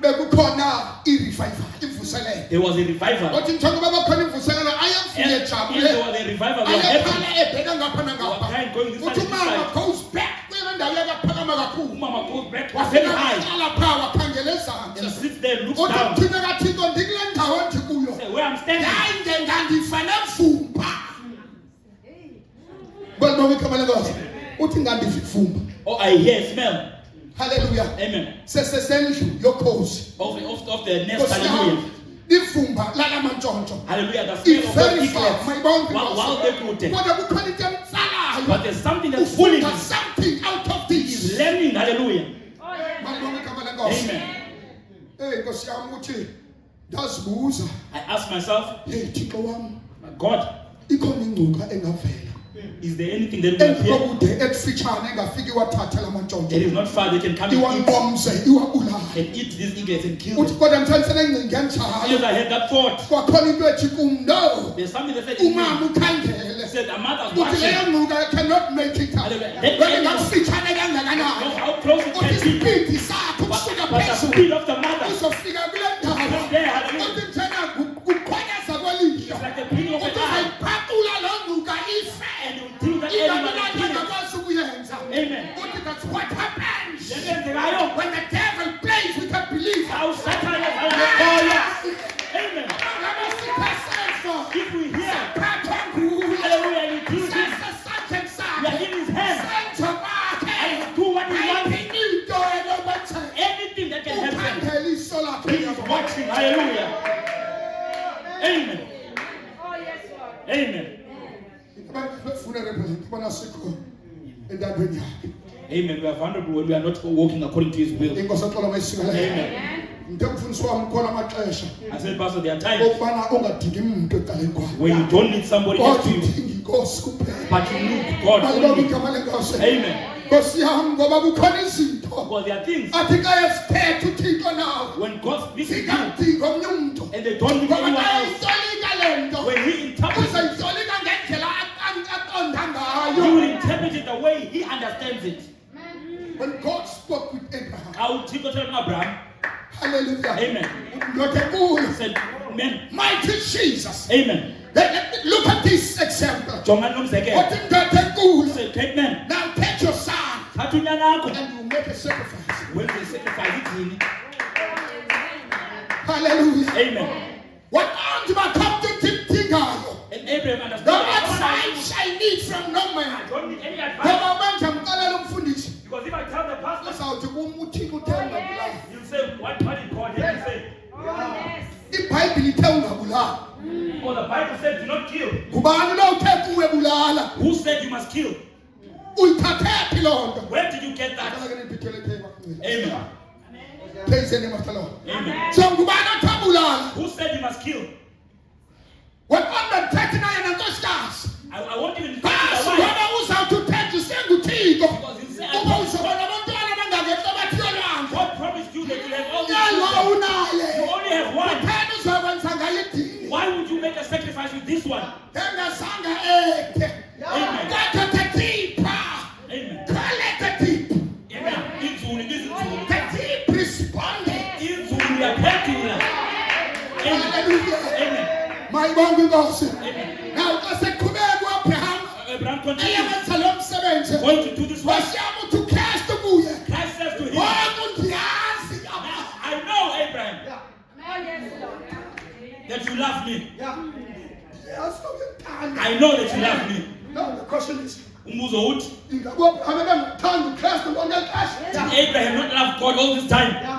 bekukhona i-revival imvuselelo. There was a revival. Uthi njengoba bakhona imvuselelo ayemvuye As there was a revival, we were happy. ayekhala ebheka ngapha nangapha. Crying, going this side Uthi and this umama side. goes back kule ndawo yakaphakama kakhulu. Mama goes back very Wafika high wahlala phaa wakhangela and ezantsi. sits there and looks Uthi down. thina kaThixo ndikule ndawo ndikuyo. Say, where I'm standing. Ndange ngandifane vumba. Balibonke igama lenkosi. Uthi ngandivumba. Oh, I hear a smell. Hallelujah. Amen. Sesesendlu yokhosi. Of the nest. Nkosi yami, Hallelujah. ivumba lala mantshontsho. Hallelujah. The smell of the Very far. eaglets. Mayibonke While inkosi. they put it. Kodwa kukhona into emtsalayo. But there's something that's fooling Ufunda him. something out of He's this. learning. Hallelujah. Balibonke igama lenkosi. Amen. Hey nkosi yami uthi ndazibuza. I ask myself, Hey Thixo wami, my God, ikhona ingcuka engavela. Is there anything that will appear endikude ekufitshane engafiki wathatha lamantshontsho that is not far that can come and eat, iwanqomze iwabulale and eat these eaglets and kill uthi them? kodwa mthanisele engcingi enjalo Yes, I had that thought. kwakhona into ethi kum no There's something that said, in me. umama ukhangele Said, a mother's uthi leyo watching. ngquka cannot make it up wena ngakufitshane Know kangakanani how close it uthi can be. isipindi sakho But, kusuka but the phezulu speed of the mother uzofika kule ndawo from there, hallelujah. uthi mthana kukhonyeza kwelihlo It's like the beating of uthi an eye. uzayiphatula loo ngquka ife And you think that anyone ingabulala can kill it. angakwazi ukuyenza Amen. uthi that's what happens Yenzekayo. when the devil plays with a believer. How Satan is hallelujah. Amen. If we hear, hallelujah, and he kills him, we are in his hands. And do what he wants. Anything that can happen. He is watching. Hallelujah. Amen. Amen. Amen. We are vulnerable when we are not walking according to his will. Amen. I said, Pastor, there are times when you don't need somebody else to you, but you need God only. Amen. Because there are things when God speaks to you and they don't need anyone else, when he interprets it, he will interpret it the way he understands it. When God spoke with Abraham, I will take Abraham. hallelujah. Amen. Said, Amen. Mighty Jesus. Amen. Look at this example. What said, take man. Now take your son and you make a sacrifice. When they sacrifice it, Hallelujah. amen. What arms might come to Tingayo? And Abraham No understood. advice I need from no I man. don't need any advice. Because Because if I tell the pastor, I he'll say, what did God here? He'll say, iBhayibhile ithe ungabulali. oh, the Bible said, do not kill. Ngubani lo uthe kuwe bulala? Who said you must kill? Uyithathephi loo nto? Where did you get that? Amen. Praise the name of the Lord. Amen. So ngubani othe bulala? Who said you must kill? Wena naye nankosikazi. I won't even touch Basi the wife. wena uzawuthetha usenguThixo. Because he said, Uba uzoba nabantwana abangangekho abathiyolwanga. God promised you that you have all Nyalo these children. unaye. You only have one. Utheni uzokwenza ngayo idini? Why would you make a sacrifice with this one? Engazange ethe. Amen. Kodwa thethipha. Amen. Khale thethipha. Amen. Inzulu, inzulu. Thethipha responded. Inzulu yaphendula. Amen. Hallelujah. Amen. Mayibonke inkosi. Amen. Now xa seqhubeka uAbraham Abraham continues eyenza lo msebenzi. going to do this work. Wasiyama uthi uKristu kuye. Christ says to him, Konke ndiyazi. I know, Abraham, that you love me. Yes, uyithanda. I know that you love me. No, the question is, Umbuzo uthi, ingabe uAbraham engathanda uKristu konke did kahle? Abraham not love God all this time? No.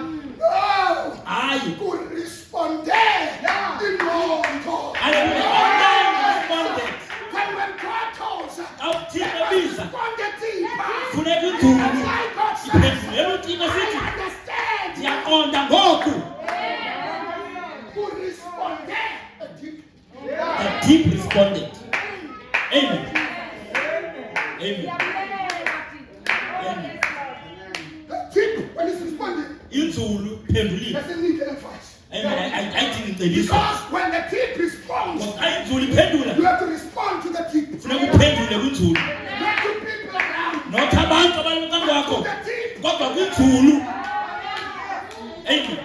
Aye. Kuresponde ingqondo. I responded. When God calls, Awuthina biza. konke thipha. Funeka inzulu. That's why God said, Iphendulele uthina I sithi, understand. ndiyaqonda ngoku. Kuresponde. The deep responded. Amen. Amen. Amen. Deep, when he's responding, Inzulu phendulile. doesn't need advice. Amen. I didn't say this one. Because when the tip responds, Because inzulu iphendula. you have to respond to the tip. Funeka uphendule kwinzulu. Not to people around. Not abantu abalunga To kwakho. the tip. Kodwa kwinzulu. Amen.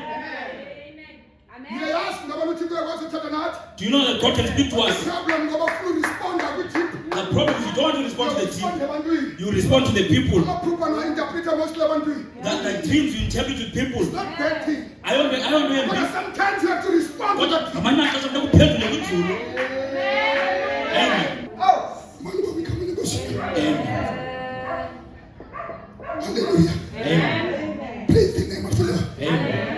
You may ask, ngoba uThixo uyakwazi uthetha nathi. Do you know that God can speak to The us? problem ngoba ufuna uresponda kwitip. The problem is you don't want to respond to the team. Uresponde ebantwini. You respond to the people. Amaphupha no-interpreta mostly ebantwini. That the dreams you interpret with people. Not bad thing. I don't know. But sometimes you have to respond to the Kodwa tip. ngamanye amaxesha funeka uphendule kwinzulu. Amen. Manje uba becoming a gospel. Amen. Hallelujah. Amen. Praise the name of the Lord. Amen.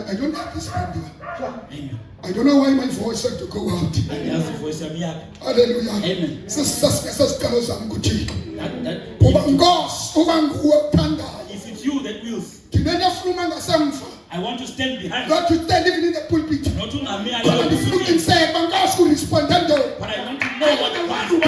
I don't have this radio. Amen. I don't know why my voice had to go out. Andiyazi ivoice yami yakho. Hallelujah. Amen. Sesicelo sami kuThixo. That Uba Nkosi, uba nguwe othandayo. if it's you that wills, Thina ndiyafuna ngasemva. I want to stand behind. Not to stand even in the pulpit. Not ungami Kodwa alone. ndifuna uqiniseka uba Nkosi uresponde ntoni. But I want to know what I God want is to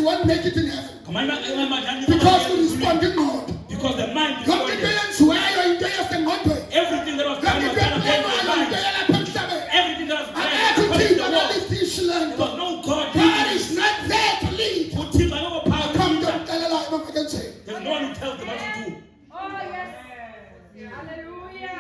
you won't make it in heaven. Because Because you responded not. Because the mind Don't responded. depend on where you're in the mind. Everything that was Let done me was get done according to the mind. Everything that was done according to the law. There was no God. God is not there to lead. Uthixo akekho phakathi Come kwethu. don't tell a lie, Mama can say. There's no one who tells them what to do. Oh, yes. Hallelujah.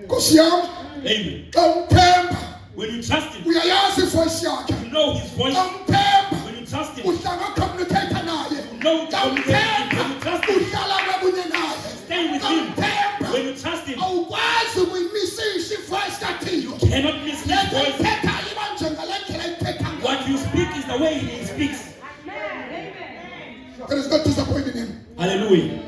Kusiyama, Amen. kamthemba. When you trust him, Uyayazi voice yakhe. you know his voice. Kamthemba. When you trust him, Uhlanga communicate naye. you know to communicate with him. When you trust him, Uhlala kwakunye naye. stay with him. Kamthemba. When you trust him, Awukwazi ukuyimisa ivoice kaThixo. cannot miss his voice. Lethetha ibanje ngalendlela ayithetha ngayo. What you speak is the way he speaks. There is no disappointing him. Hallelujah.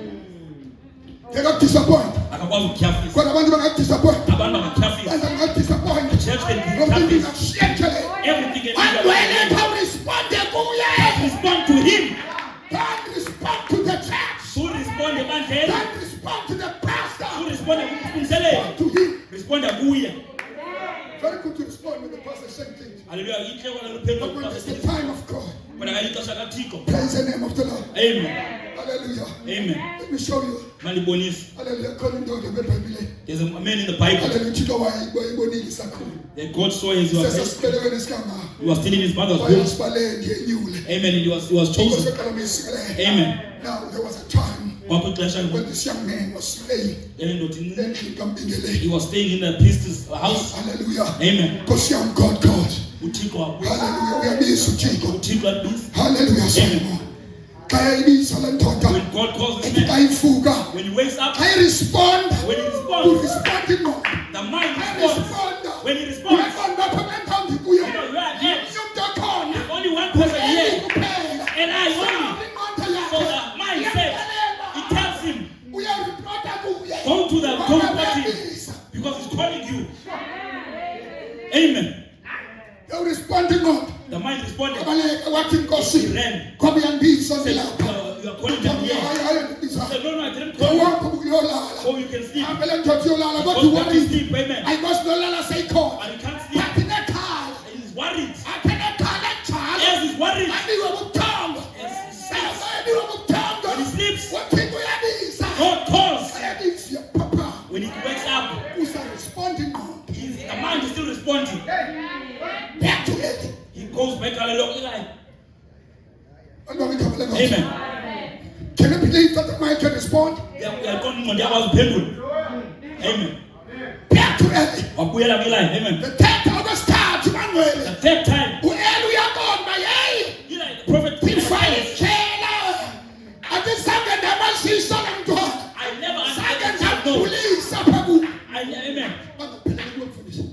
They got disappoint. Akakwazi ukutyhafisa. Kodwa abantu bangadisappoint. Abantu bangatyhafisa. Benza bangadisappoint. Church can be Nomntu tyhafisa. ingakushiyekele. Everything can Andwele be khawurisponde kuye. respond to him. Don't respond to the church. So respond ebandleni. Don't respond to the So pastor. respond kumsebenzi. To him. Respond kuye. Very good to respond when the pastor saying things. Hallelujah. Inhle kona But when it's the luphendula. time of God, Kodwa ngayixesha kaThixo. praise the name of the Lord. Amen. Hallelujah. Amen. Let me show you. Malibonisa. Hallelujah. Khona indoda eBhayibhelini. There's a man in the Bible Hallelujah. Uthixo wayibonile isakhulu. that God saw as he was Sesasibelekweni sikama. still in his mother's womb. Wayesibaleni ngenyule. Amen. And he was chosen. Amen. Now there was a time Kwakuxesha when this young man was staying endodini in Kambingele. he was staying in the priest's house. Hallelujah. Amen. Because young God called. uThixo wabuya. Hallelujah. Uyabiza uThixo. uThixo wabuya. Hallelujah. Shalom. Kaya ibiza le ndoda. When God calls this man, Kayifuka. when he wakes up, Kaya respond. when he To responds, respond no. the mind Kaya responds. respond. When he responds, Respond not to them come to you you. know, you are X. Yumtakona. There's only one person here, Kuphela. and I only. Kuphela. So the mind says, it tells him, Uyaripota kuye. go to the party because he's calling you. Amen. They responding not. The mind responded. Abaleka wathi He Nkosi. ran. Kwabe yandiza Said, ngelapha. you are calling them here. I said, no, I didn't call you. Wakho ukuyolala. So you can sleep. Ambele ndoda yolala Because kodwa God is wani. sleep, amen. I must nolala seyikhona. And he can't sleep. Bathi nekhaya. He's worried. Athene khala njalo. Yes, he's worried. Aniwe buthongo. Yes, he sleeps. Aniwe buthongo. When he sleeps, Wathi uyabiza. God calls. Ayabiza papa. When he wakes up, Usa responding now. the mind is still responding. Back to it. He goes back, hallelujah. Amen. Amen. Can you believe that the mind can respond? They are going on their house pendulum. Amen. Back to it. Wabuyela kwiline. Amen. The 10th August start, The Emmanuel. third time, Uelu yakona yey. Eli, the prophet Ifile testifies. tshela. Ati sange ndabasisa lamntwana. I never Sange understood. No. ndabulisa phaku. Amen. Bangapheleli kuwe mfundisi.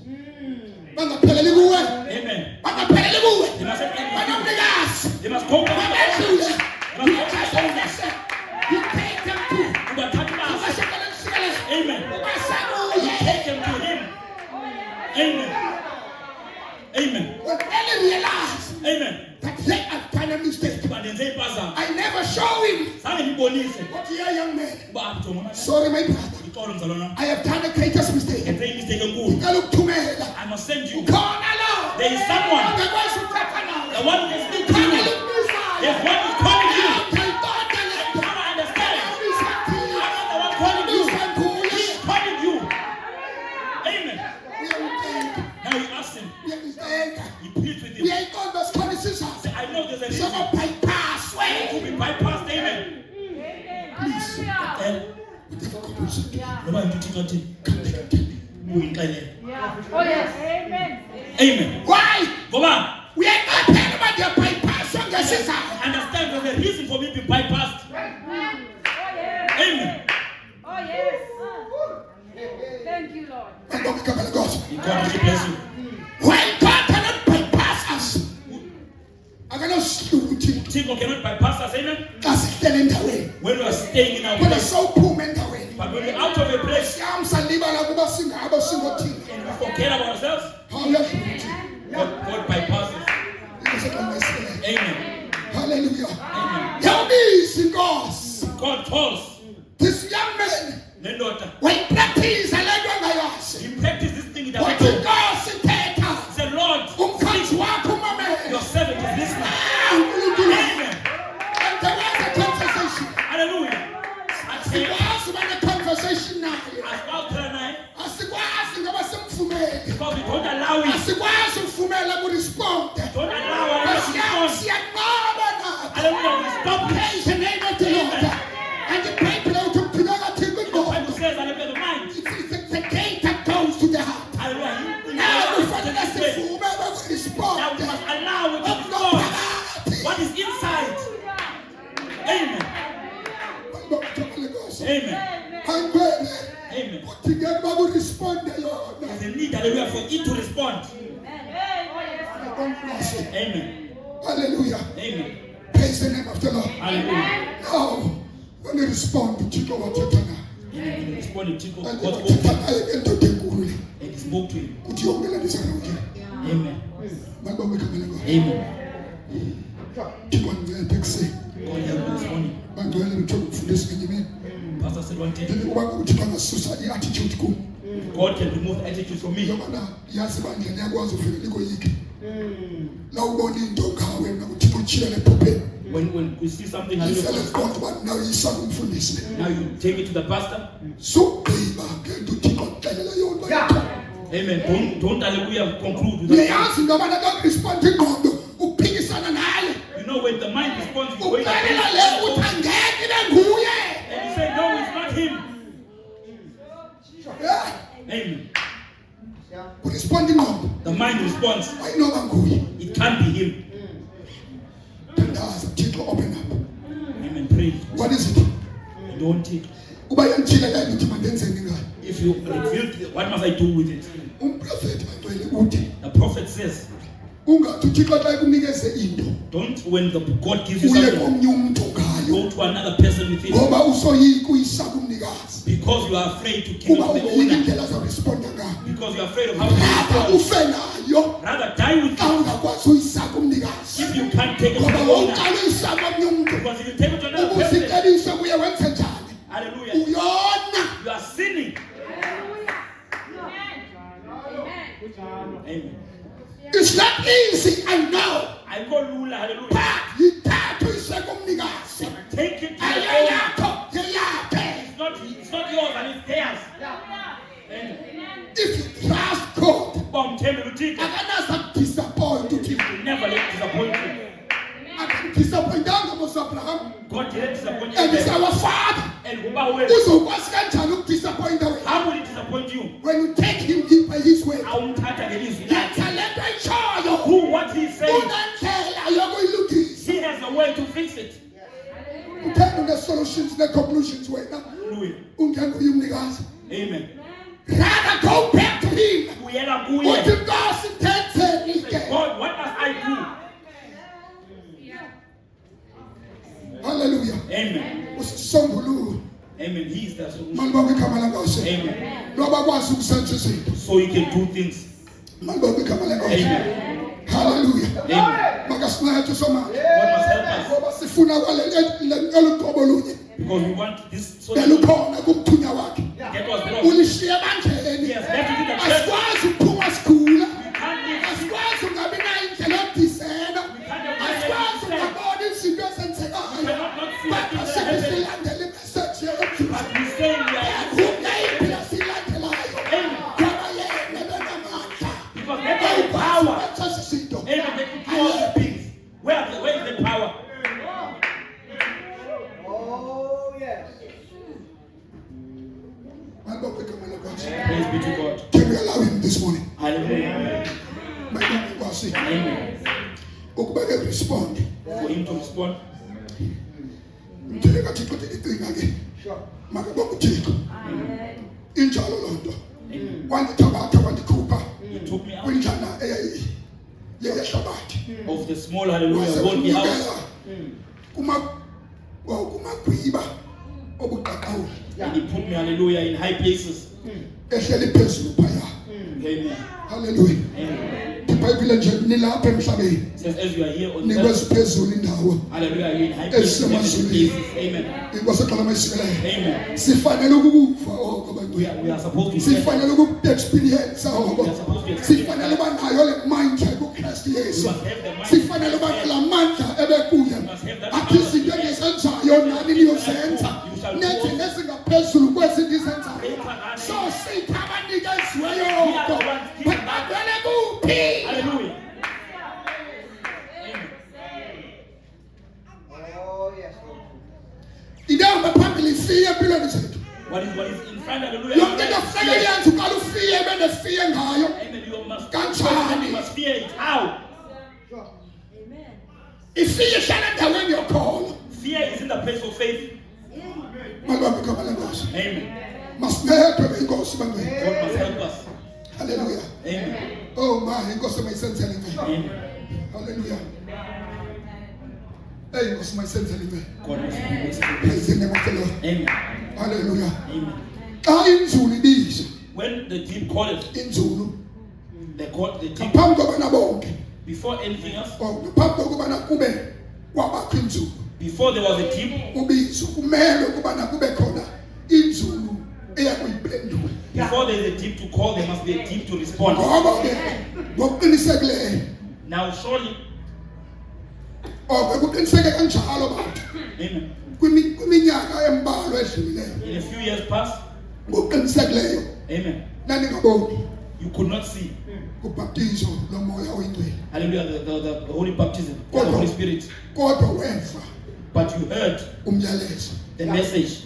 Bangapheleli kuwe. Amen. Bangapheleli kuwe. They must have Banomnikazi. They must go back. Babedlule. They You must take go them back. to You take them to. Ubathatha basi. Ubashekele ngisikele. Amen. Ubasabuye. Take them to him. Amen. Amen. When Eli realized Amen. that he had done a mistake, Bandenze impazamo. I never show him. Zange ngibonise. What here, young man? Uba jonga Sorry, my brother. Ixolo mzalwana. I have done a greatest mistake. Ngenze imistake enkulu. Ngalokuthumela. I must send you. Khona lo. There is someone. Ongakwazi ukuthetha nawe. The one who can speak to you. Khona lokubizayo. There's one who's calling you. Ngiyayibona le I nto. cannot understand. Ubiza thina. I'm not the one calling you. Ubiza nguye. He's calling you. Amen. Uyamthenga. Now you ask him. Uyamthenga. You plead with him. Uyayiqonda sikhona isizathu. Say, I know there's a reason Sokubypasswe. to be bypassed. Amen. Hallelujah. Noba yinto uthixo athini. Uyixelele. Oh, yes. Amen. Amen. Why? Ngoba Uyayiqaphela uba ndiyabypasswa ngesizathu. understand there's a reason for me to be bypassed. Oh, yes. Amen. Oh, yes. Thank you, Lord. Ngibonga igama likaGod. God will bless you. When God cannot bypass us, akanosihluthu Uthixo cannot bypass us. Amen. xa sihlele endaweni. When we are staying in our Kodwa place. sowuphuma endaweni. But when we're out of a place Siyam salibala kuba singabo singothina. and we forget about ourselves, Hallelujah. God bypasses. Amen. Hallelujah. Amen. Yawubiza inkosi. God calls This young man, nendoda. wayipractice le nto angayazi. He practiced this thing that Wathi inkosi thetha. He said, Lord, Umkhathi wakho your umamele. servant is name of the Lord. And the Bible out of Pinagati with The Bible God. says, hallelujah, the mind. It's a gate that goes to the heart. Hallelujah. Now we find that the full member will respond. Now we must allow it to Of respond. the What is inside? Amen. Amen. I'm ready. Amen. To get back to respond, Lord. There's a need, hallelujah, for it to respond. Amen. Hallelujah. Amen. Praise the name of the Lord. Hallelujah. Now, when you respond to Chico Watetana, He responded to God and spoke to him. Watetana into the Guru, And he spoke to him. could you only this around here? Amen. My God, we come in. Amen. Chico and the taxi. God help us this morning. My God, let me talk for this again. Pastor said one thing. Then you want to come and society attitude go. God can remove attitude from me. Yomana, yes, man, the name was of the go yiki. Now, money don't come when I'm to put you in a puppet. When we see something, I said, hallelujah, God, but now he's something for this. now you take it to the pastor. So, baby, I'm going to take on the Amen. Don't hallelujah conclude with they that. ask no matter God responding God, who pick his son and I. You know when the mind responds, you Who wait carry against the leg, it. who can get in and who, yeah. And you say, no, it's not him. Yeah. Amen. Who responding God? The mind responds. I know I'm going. It can't be him. Then there's a title open up. Amen. Pray. What is it? You don't take. If If you reveal, what must I do with it? The prophet says, don't, when the God gives you something, go to another person with it. Because you are afraid to give it to the owner. Because you are afraid of how to respond. Rather die with it. If you can't take it to the owner. Because if you take it to another person, hallelujah, you are sinning. Amen. It's not easy, I know. I call Lula, hallelujah. But you have to say, Take it to the owner. It's not yours and it's theirs. Amen. if you trust God, Bomb, tell me to take it. I cannot disappoint you. You will never let disappoint you. I can disappoint Abraham. God didn't disappoint And it's you. our Father. And who Who's was going to disappoint them. how will it disappoint you? When you take him deep by his way, I won't touch against you. that's a little child. Who what he Who said, don't care how you're going to look at it. he has a way to fix it. You tell them the solutions, the conclusions. Wait, now. Hallelujah. Amen. Rather go back to him. Kuyela What kuye. if God intends Say, God, what must I Hallelujah. do? Amen. Songulu. Amen. He is the solution. Malbabi kamala ngose. Amen. Loba kwazi ukusenza izinto. So you can do things. Malbabi kamala ngose. Amen. Hallelujah. Amen. Makasilayo soma. God must help us. Ngoba sifuna kwalelo lunye. Because we want this so Belukhona kumthunya wakhe. get us wrong. Ulishiya bandleni. Yes, let it be the church. Asikwazi ukuphuma sikhula. We can't live. Asikwazi ungabi nayo indlela yokudisena. Asikwazi ungabona izinto ezenzekayo. Cannot not see Kodwa things that sithi happen. silandele imeseji yokudlula. But we say we are Akukho impilo silandelayo. Amen. Ngoba yena benamandla. Because they have the power. Ukwenza izinto. Amen. They can do all the things. Where is the power? Oh, yes. Malbabi kamala ngose. Praise be to God. Can we allow him this morning? Hallelujah. Malbabi ngose. Amen. Ukubeke respond. For him to respond. Ngitheka Thixo icinga ke. Sure. Makabonga uThixo. Injalo lonto. Amen. Wandithabatha wandikhupha He took me out kwinjana yehlabathi. of the small hallelujah holy house. kumagwiba obuqaqawuli And he put me hallelujah in high places. ehleli phezulu phaya. Amen. Hallelujah. Amen. iBhayibhile nje nilapha emhlabeni It says as you are here on earth, nikweziphezulu indawo hallelujah, you're in high places, heavenly places. Amen. inkoseqala mayisikeleyo. Amen. Sifanele ukukuva oko bantu. We are supposed to be Sifanele ukuexperience oko. We are supposed to experience Sifanele uba nayo le mind kuKristu We Yesu. must have the mind. Sifanele uba lamandla ebekuye. Athi izinto engizenzayo nani niyozenza. Nethi nezingaphezulu kwezinto izenzayo. So sithi abanikeziweyo oko. Bavele kuphi? Hallelujah. Oh, yes, Lord. idamba phambili ifike empilweni zethu. What is in front, hallelujah. Yonke into kufanele yenze uqala ufike bende fike ngayo. Amen. You must Kanjani? You must fear it. How? Ifike hlala endaweni yokholo. Fear is in the place of faith. Malibambe igama lenkosi. Amen. Masinethwe inkosi bangcwele. God must help us. Hallelujah. Amen. Oh my, inkosi mayisenzele ngeke. Amen. Hallelujah. Hey, inkosi mayisenzele ngeke. God must help us. Praise the name of the Lord. Amen. Hallelujah. Amen. Xa inzulu ibiza, When the deep calleth, inzulu they call the deep ngaphambi kobana bonke, before anything else. ngaphambi kokubana kube kwabakho inzulu, Before there was a deep, ubizo kumele ukubana kube khona inzulu eyakuyiphendula. before there is a deep to call, there must be a deep to respond. Ngoba ke ngokuqinisekileyo, Now surely, kuqiniseke kanjalo bantu amen. kwiminyaka embalwa edlulileyo, In a few years past, ngokuqinisekileyo amen, nandingaboni you could not see, ubhaptizo lomoya oyingcwele, hallelujah, the holy baptism of the Holy Spirit, kodwa weva but you heard umyalezo. the message.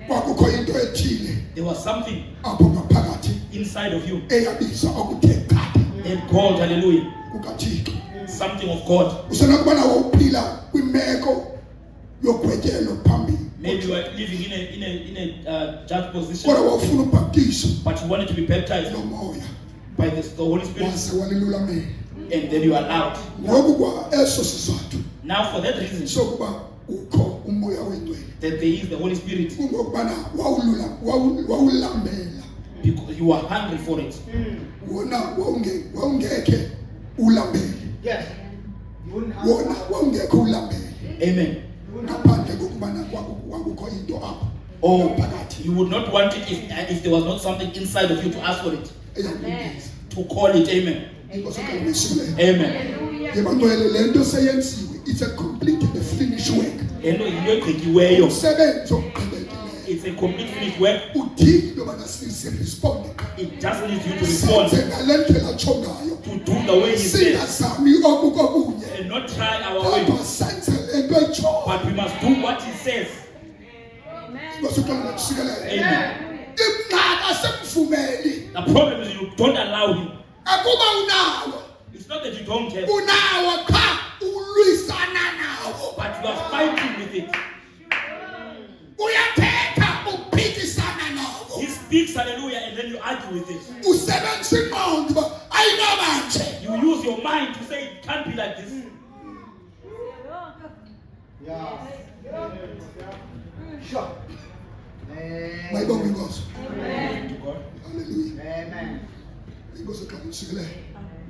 Kwakukho into ethile There was something apho ngaphakathi inside of you eyabiza okuthe qatha and called, hallelujah, kukaThixo. something of God. Usenokubana wawuphila kwimeko yogwetyelo phambili, Maybe you are living in a judge position, kodwa wawufuna ubhaptizo but you wanted to be baptized lomoya by the Holy Spirit, wase walilulamela. and then you are allowed. Ngoku kwa eso sizathu Now, for that reason, sokuba ukho umoya oyingcwele, that there is the Holy Spirit, kungokubana wawulambela, because you are hungry for it. wona wawungekhe ulambele, Yes. You wouldn't have wona wawungekhe ulambele Amen. ngaphandle kokubana kwakukho into apho Oh, phakathi you would not want it if there was not something inside of you to ask for it, eyakubiza. to call it. Amen. Inkosi kaMesileyo. Amen. Yebangcwele lento seyenziwe, it's a complete and a finished work. And into egqityweyo, Umsebenzi ogqibekileyo. it's a complete finished work. Udinga into yobana siresponde. It just needs you to respond, Senze ngale ndlela atsho ngayo. to do the way He says, Singazami okukokunye. and not try our Kodwa way, senze le nto etshoyo. but we must do what He says. Inkosi uxolo kusikelele. Amen. Ingqaka semvumeli. The problem is you don't allow Him. Akuba unawo. It's not that you don't have, Unawo qha ulwisana nawo. but you are fighting with it. Uyathetha uphikisana nawo. He speaks, hallelujah, and then you argue with it. Usebenzisa ingqondo uba ayinobanje. You use your mind to say it can't be like this. Yeah. Sure. Mayibonge inkosi. To God. Hallelujah. Amen. Inkosi eqhamukileyo.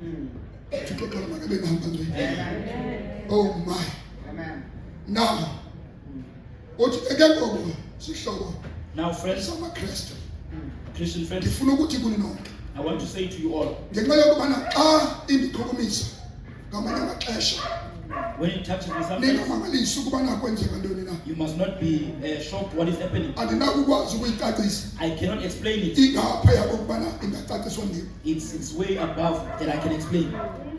Mm. Thixo qala makabe ngihamba nje. Amen. Oh my. Amen. Now, uthi ke ngoku sihlobo Now, friends, samaKristu. Christian friends, Ngifuna ukuthi kuni nonke. I want to say to you all, Ngenxa yokubana xa indichukumisa ngamanye amaxesha when it touches me sometimes, ningamangalisi ukubana kwenzeka ntoni na. you must not be shocked what is happening. Andinakukwazi ukuyicacisa I cannot explain it. ingaphaya kokubana ingacaciswa ndim. It's way above that I can explain.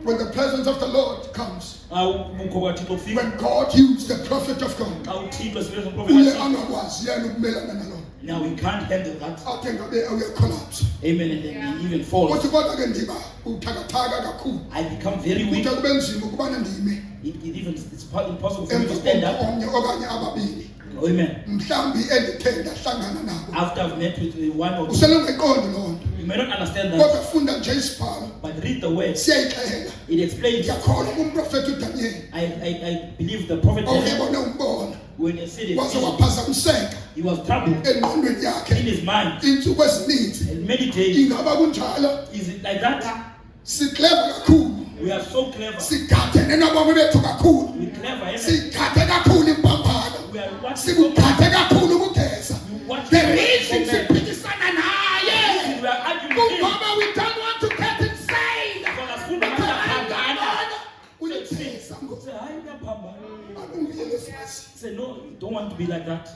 When the presence of the Lord comes, when God used the prophet of God, uye angakwazi yena ukumelana nalo. Now we can't handle that. Athe ngabe uyacollapse. Amen. And then he even falls. Uthi kodwa ke ndiba uthakathaka kakhulu. I become very weak. Kuthe kube nzima ukubana ndime It's impossible for me to emva stand up. komnye okanye ababili. Amen. Mhlambi endithe ndahlangana nabo. After I've met with one or two, Uselengayiqondi loo nto. you may not understand Kodwa that, funda nje isibhalo. but read the words. Siyayixela. It explains. Ndiyakholwa kumprofethi uDaniel. I believe the prophet Daniel, Owayebone umbono. when he said Waze it, waphazamiseka he was troubled engqondweni in yakhe. his mind. Iintsuku ezininzi. And many days, Ingaba kunjalo. is it like that? Sikleva kakhulu. We are so clever. Sigathene nobomi bethu kakhulu. We're clever. Amen. Sigathe kakhulu impambano. We are watching so much. Sikugathe kakhulu ukugeza. You watch The so reason much. siphikisana naye. We are arguing with him. Kungoba we don't want to get insane. Because funda manje Uyethesa ngoku. say, "Hayi, uyaphambana." Akungiyele sasi. Say, no, you don't want to be like that.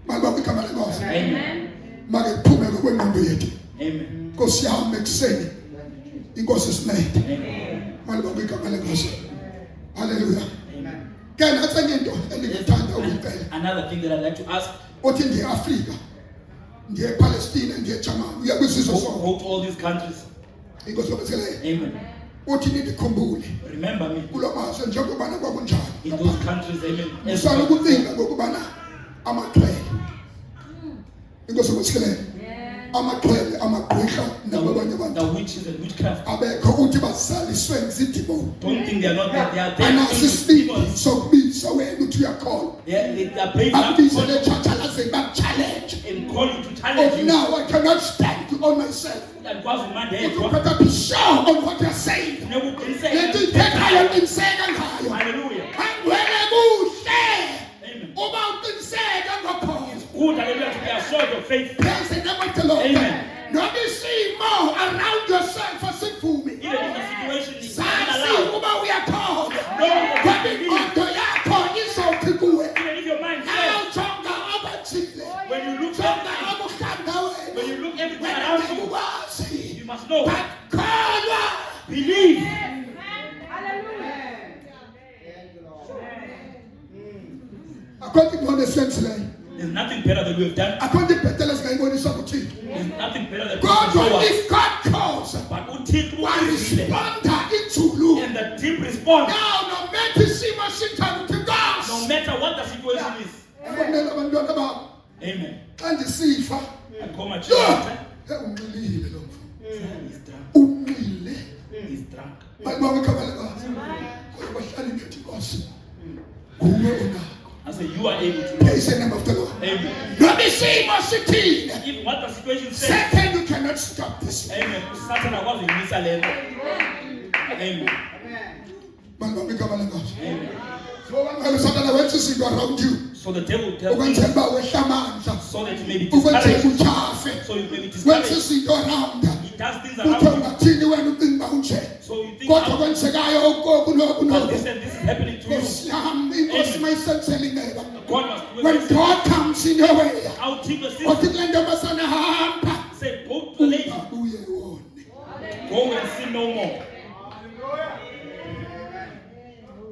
Malibonke igama lenkosi. Amen. Make kuphume kwengqondo yethu. Amen. Nkosi yami ekuseni. Inkosi isincede. Amen. Malibonke igama lenkosi. Hallelujah. Amen. ke natse ngento endikuthanda ukuyicela Another thing that I'd like to ask, uthi ndiye Afrika ndiye Palestine ndiye Germany uya kwizizwe go zonke to all these countries. inkosi yobuseleyo Amen. uthi nindikhumbule Remember me kulo mazwe njengobana kwakunjalo in those countries. Amen. usana ukucinga ngokubana amaxhwele inkosi yobuseleyo amaxhwele amagqwirha nabanye The abantu witches and witchcraft. abekho uthi bazaliswe ngizidimoni Don't think they are not there. They are there. anaso isibindi sokubiza wena uthi uyakholwa They are brave enough to bakubize call you letshatshalazeni bakuchallenge and call you to challenge of you. now I cannot stand on myself And cause you man there. you better be sure on what you're saying lento ithethayo qiniseka ngayo Hallelujah. angwele kuhle Amen. uba uqiniseka ngokhoyo Good, hallelujah, to be assured of faith. praise the name of the Lord Amen. noma isimo around yourself asivumi Even if the situation is sazi unallowed, uba uyakhoya no, ngoba believe. ingqondo yakho izothi kuwe Even if your mind fails, nawujonga abathile when you look jonga at abuhlanga when wena you look everything wena around you, ngekwazi you must know. bakholwa Believe. Hallelujah. Thank you, Lord. akho nto ingcono esiyenzileyo There's nothing better than we have done. akho nto ibhetele singayibonisa kuthixo There's nothing better than we can kodwa show us. if God calls But uThixo uzile. waresponda inzulu And the deep response, now no matter isimo sinjani uthi no nkosi matter what the situation is. fonela abantwana babo Amen. xa ndisifa I call my yo children. umnqilile lo mfo He's drunk. umnqile He's drunk. balibonke igama likazi kodwa bahlala ingethi nkosi nguwe onako I say you are able to. praise the name of the Lord Amen. noma isimo sithini Even what the situation says. Satan you cannot stop this Amen. Satan akwazi ukuyimisa lento. Amen. Amen. balibonke igama likazi Amen. so bangalo satana wenza izinto around you So the devil tells me ukwenzela uba wehla amandla so that you may be ukwenzela discouraged. ujafe So you may be wenza discouraged. izinto around He does things uthe around you. ungathini wena ucinga uba unje So you think kodwa how, kwenzekayo okoku noku but noku this and this is happening to you. nkosi yami inkosi Amen. mayisenzele ingeba God must do when it. God comes in your way I'll take the othi system. kule ntombazana hamba Say, go to the lady. ungabuye wone Go and sin no more.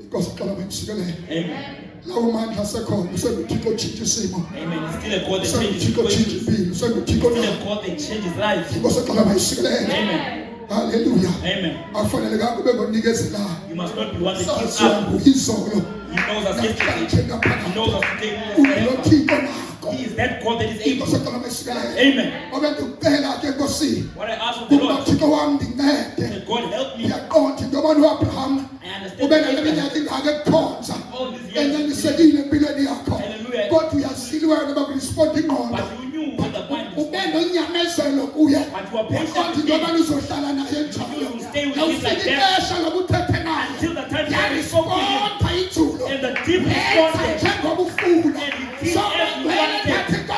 inkosi xala bayimsikelele Amen. lawo mandla asekhona usenguthixo otshintsha isimo Amen. It's still a God that changes usenguthixo otshintsha situations. impilo usenguthixo Still a God that changes lives. inkosi xala bayisikelele Amen. haleluya Amen. akufanelekanga ube ngonikezelayo You must not be one that gives saziwa up. nguyizolo He knows us yesterday. namhlanje He ngaphakathi knows us today. He knows us forever. ungulothixo nako He is that God that is inkosi able. xala bayisikelele Amen. obe ndikucela ke nkosini What I ask of the ukuba Lord, thixo wam ndincede that God help me. ndiyaqonda into yobana uabraham I understand. ube that naleminyaka ingaka ekukhonza all these years, enyanisekile empilweni yakho Hallelujah. kodwa uyazile wena uba kurisponda ingqondo but you knew what the point is. ube nonyamezelo kuye But you are patient waqonda with into him yobana uzohlala naye njalo You will stay with him nawufika like that. ixesha loba uthethe naye until the time that he spoke to him. yarisponda inzulo And the deep enza responded. njengoba ufuna And he did so as you wena wanted. thathi nkosi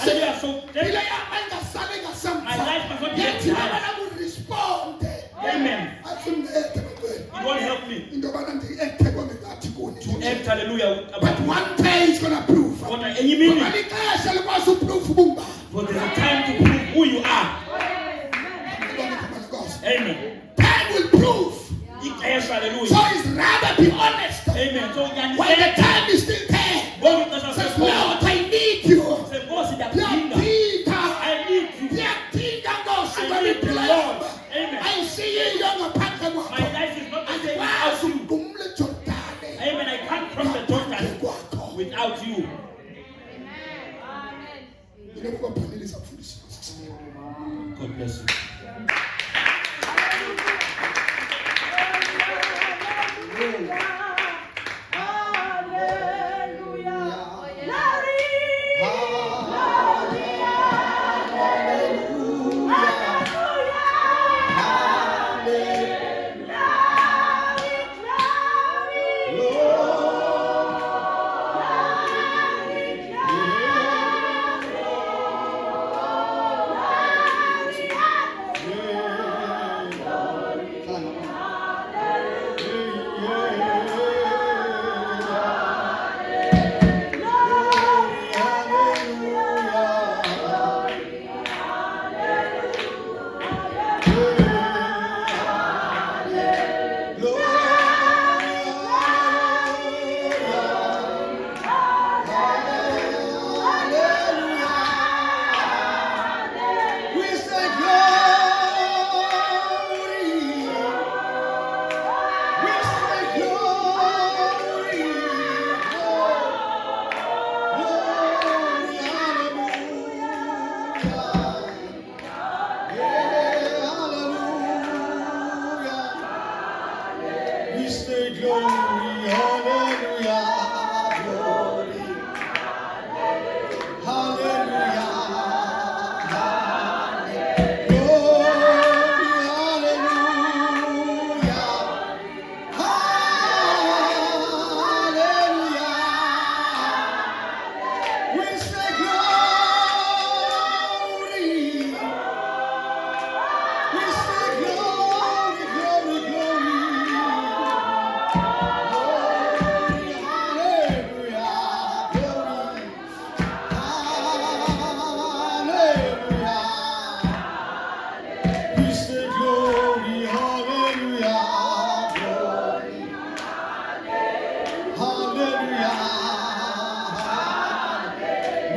Hallelujah. So ile then, yami engasali my ngasemva life must not be yethi behind. yobana kurisponde Amen. asimnethe bantwini It won't help me into yobana ndi-ekte kwangengathi kuni to act, hallelujah, but about one day is gonna prove what I any meaning. ngoba lixesha likwazi uprove ubumba But there's a time to prove who you are. Amen. time will prove Yes, so hallelujah. it's rather be honest Amen. So you when the understand. time is still there God doesn't says say, Lord I need you say, boss, ndiyadinga I need you. ndiyadinga ngosi I kweli need you, impilo Lord. yam Amen. ayisiyiyo ngaphandle My kwakho life is not the same andikwazi without you. ukugumla ejordani Amen. I can't cross the ngaphandle Jordan kwakho without you. inokubaphalelisa kufundisa God bless you.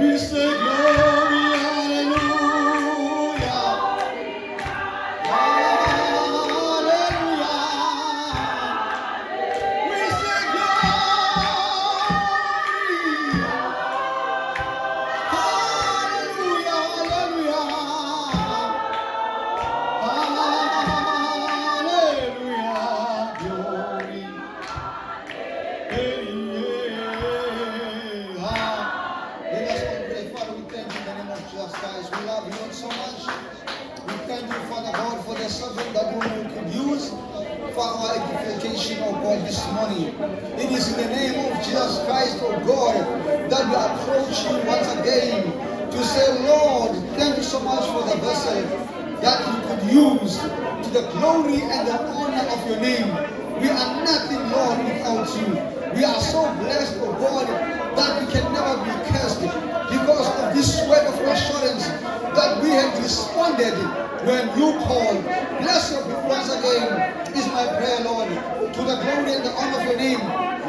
We say glory, hallelujah. Hallelujah. We say glory. Hallelujah, hallelujah. Hallelujah, glory. Hey, yeah. Let us all pray. Father, we thank you in the name of Jesus Christ. We love you Lord, so much. We thank you, Father God, for the subject that you could use for our edification, oh God, this morning. It is in the name of Jesus Christ, oh God, that we approach you once again to say, Lord, thank you so much for the vessel that you could use to the glory and the honor of your name. We are nothing, Lord, without you. We are so blessed, oh God, that we can never be cursed because of this word of assurance that we have responded when you called. Bless your people once again is my prayer, Lord, to the glory and the honor of your name.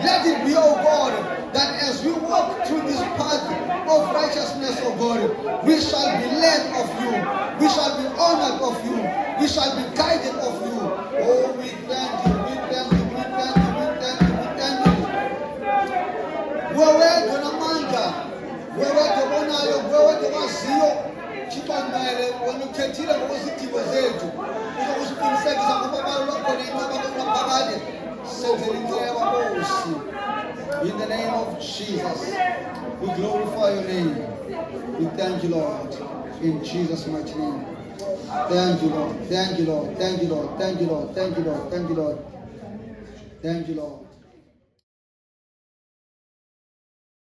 Let it be, oh God, that as we walk through this path of righteousness, oh God, we shall be led of you. We shall be honored of you. We shall be guided of you. Oh, we thank you. We thank you. We thank you. We thank you. We thank you. Wewe tunamanga. Wewe tubonayo. Wewe tuwasiyo. Chipangale wanuketile wazitiwa zetu. Uzakusikinisaikiza kwamba loko ni mama kwa mbagade. Senzelitewa bosi. In the name of Jesus, we glorify your name. We thank you, Lord. In Jesus' mighty name. Thank you, Lord. Thank you, Lord. Thank you, Lord. Thank you, Lord. Thank you, Lord. Thank you, Lord. Thank you, Lord.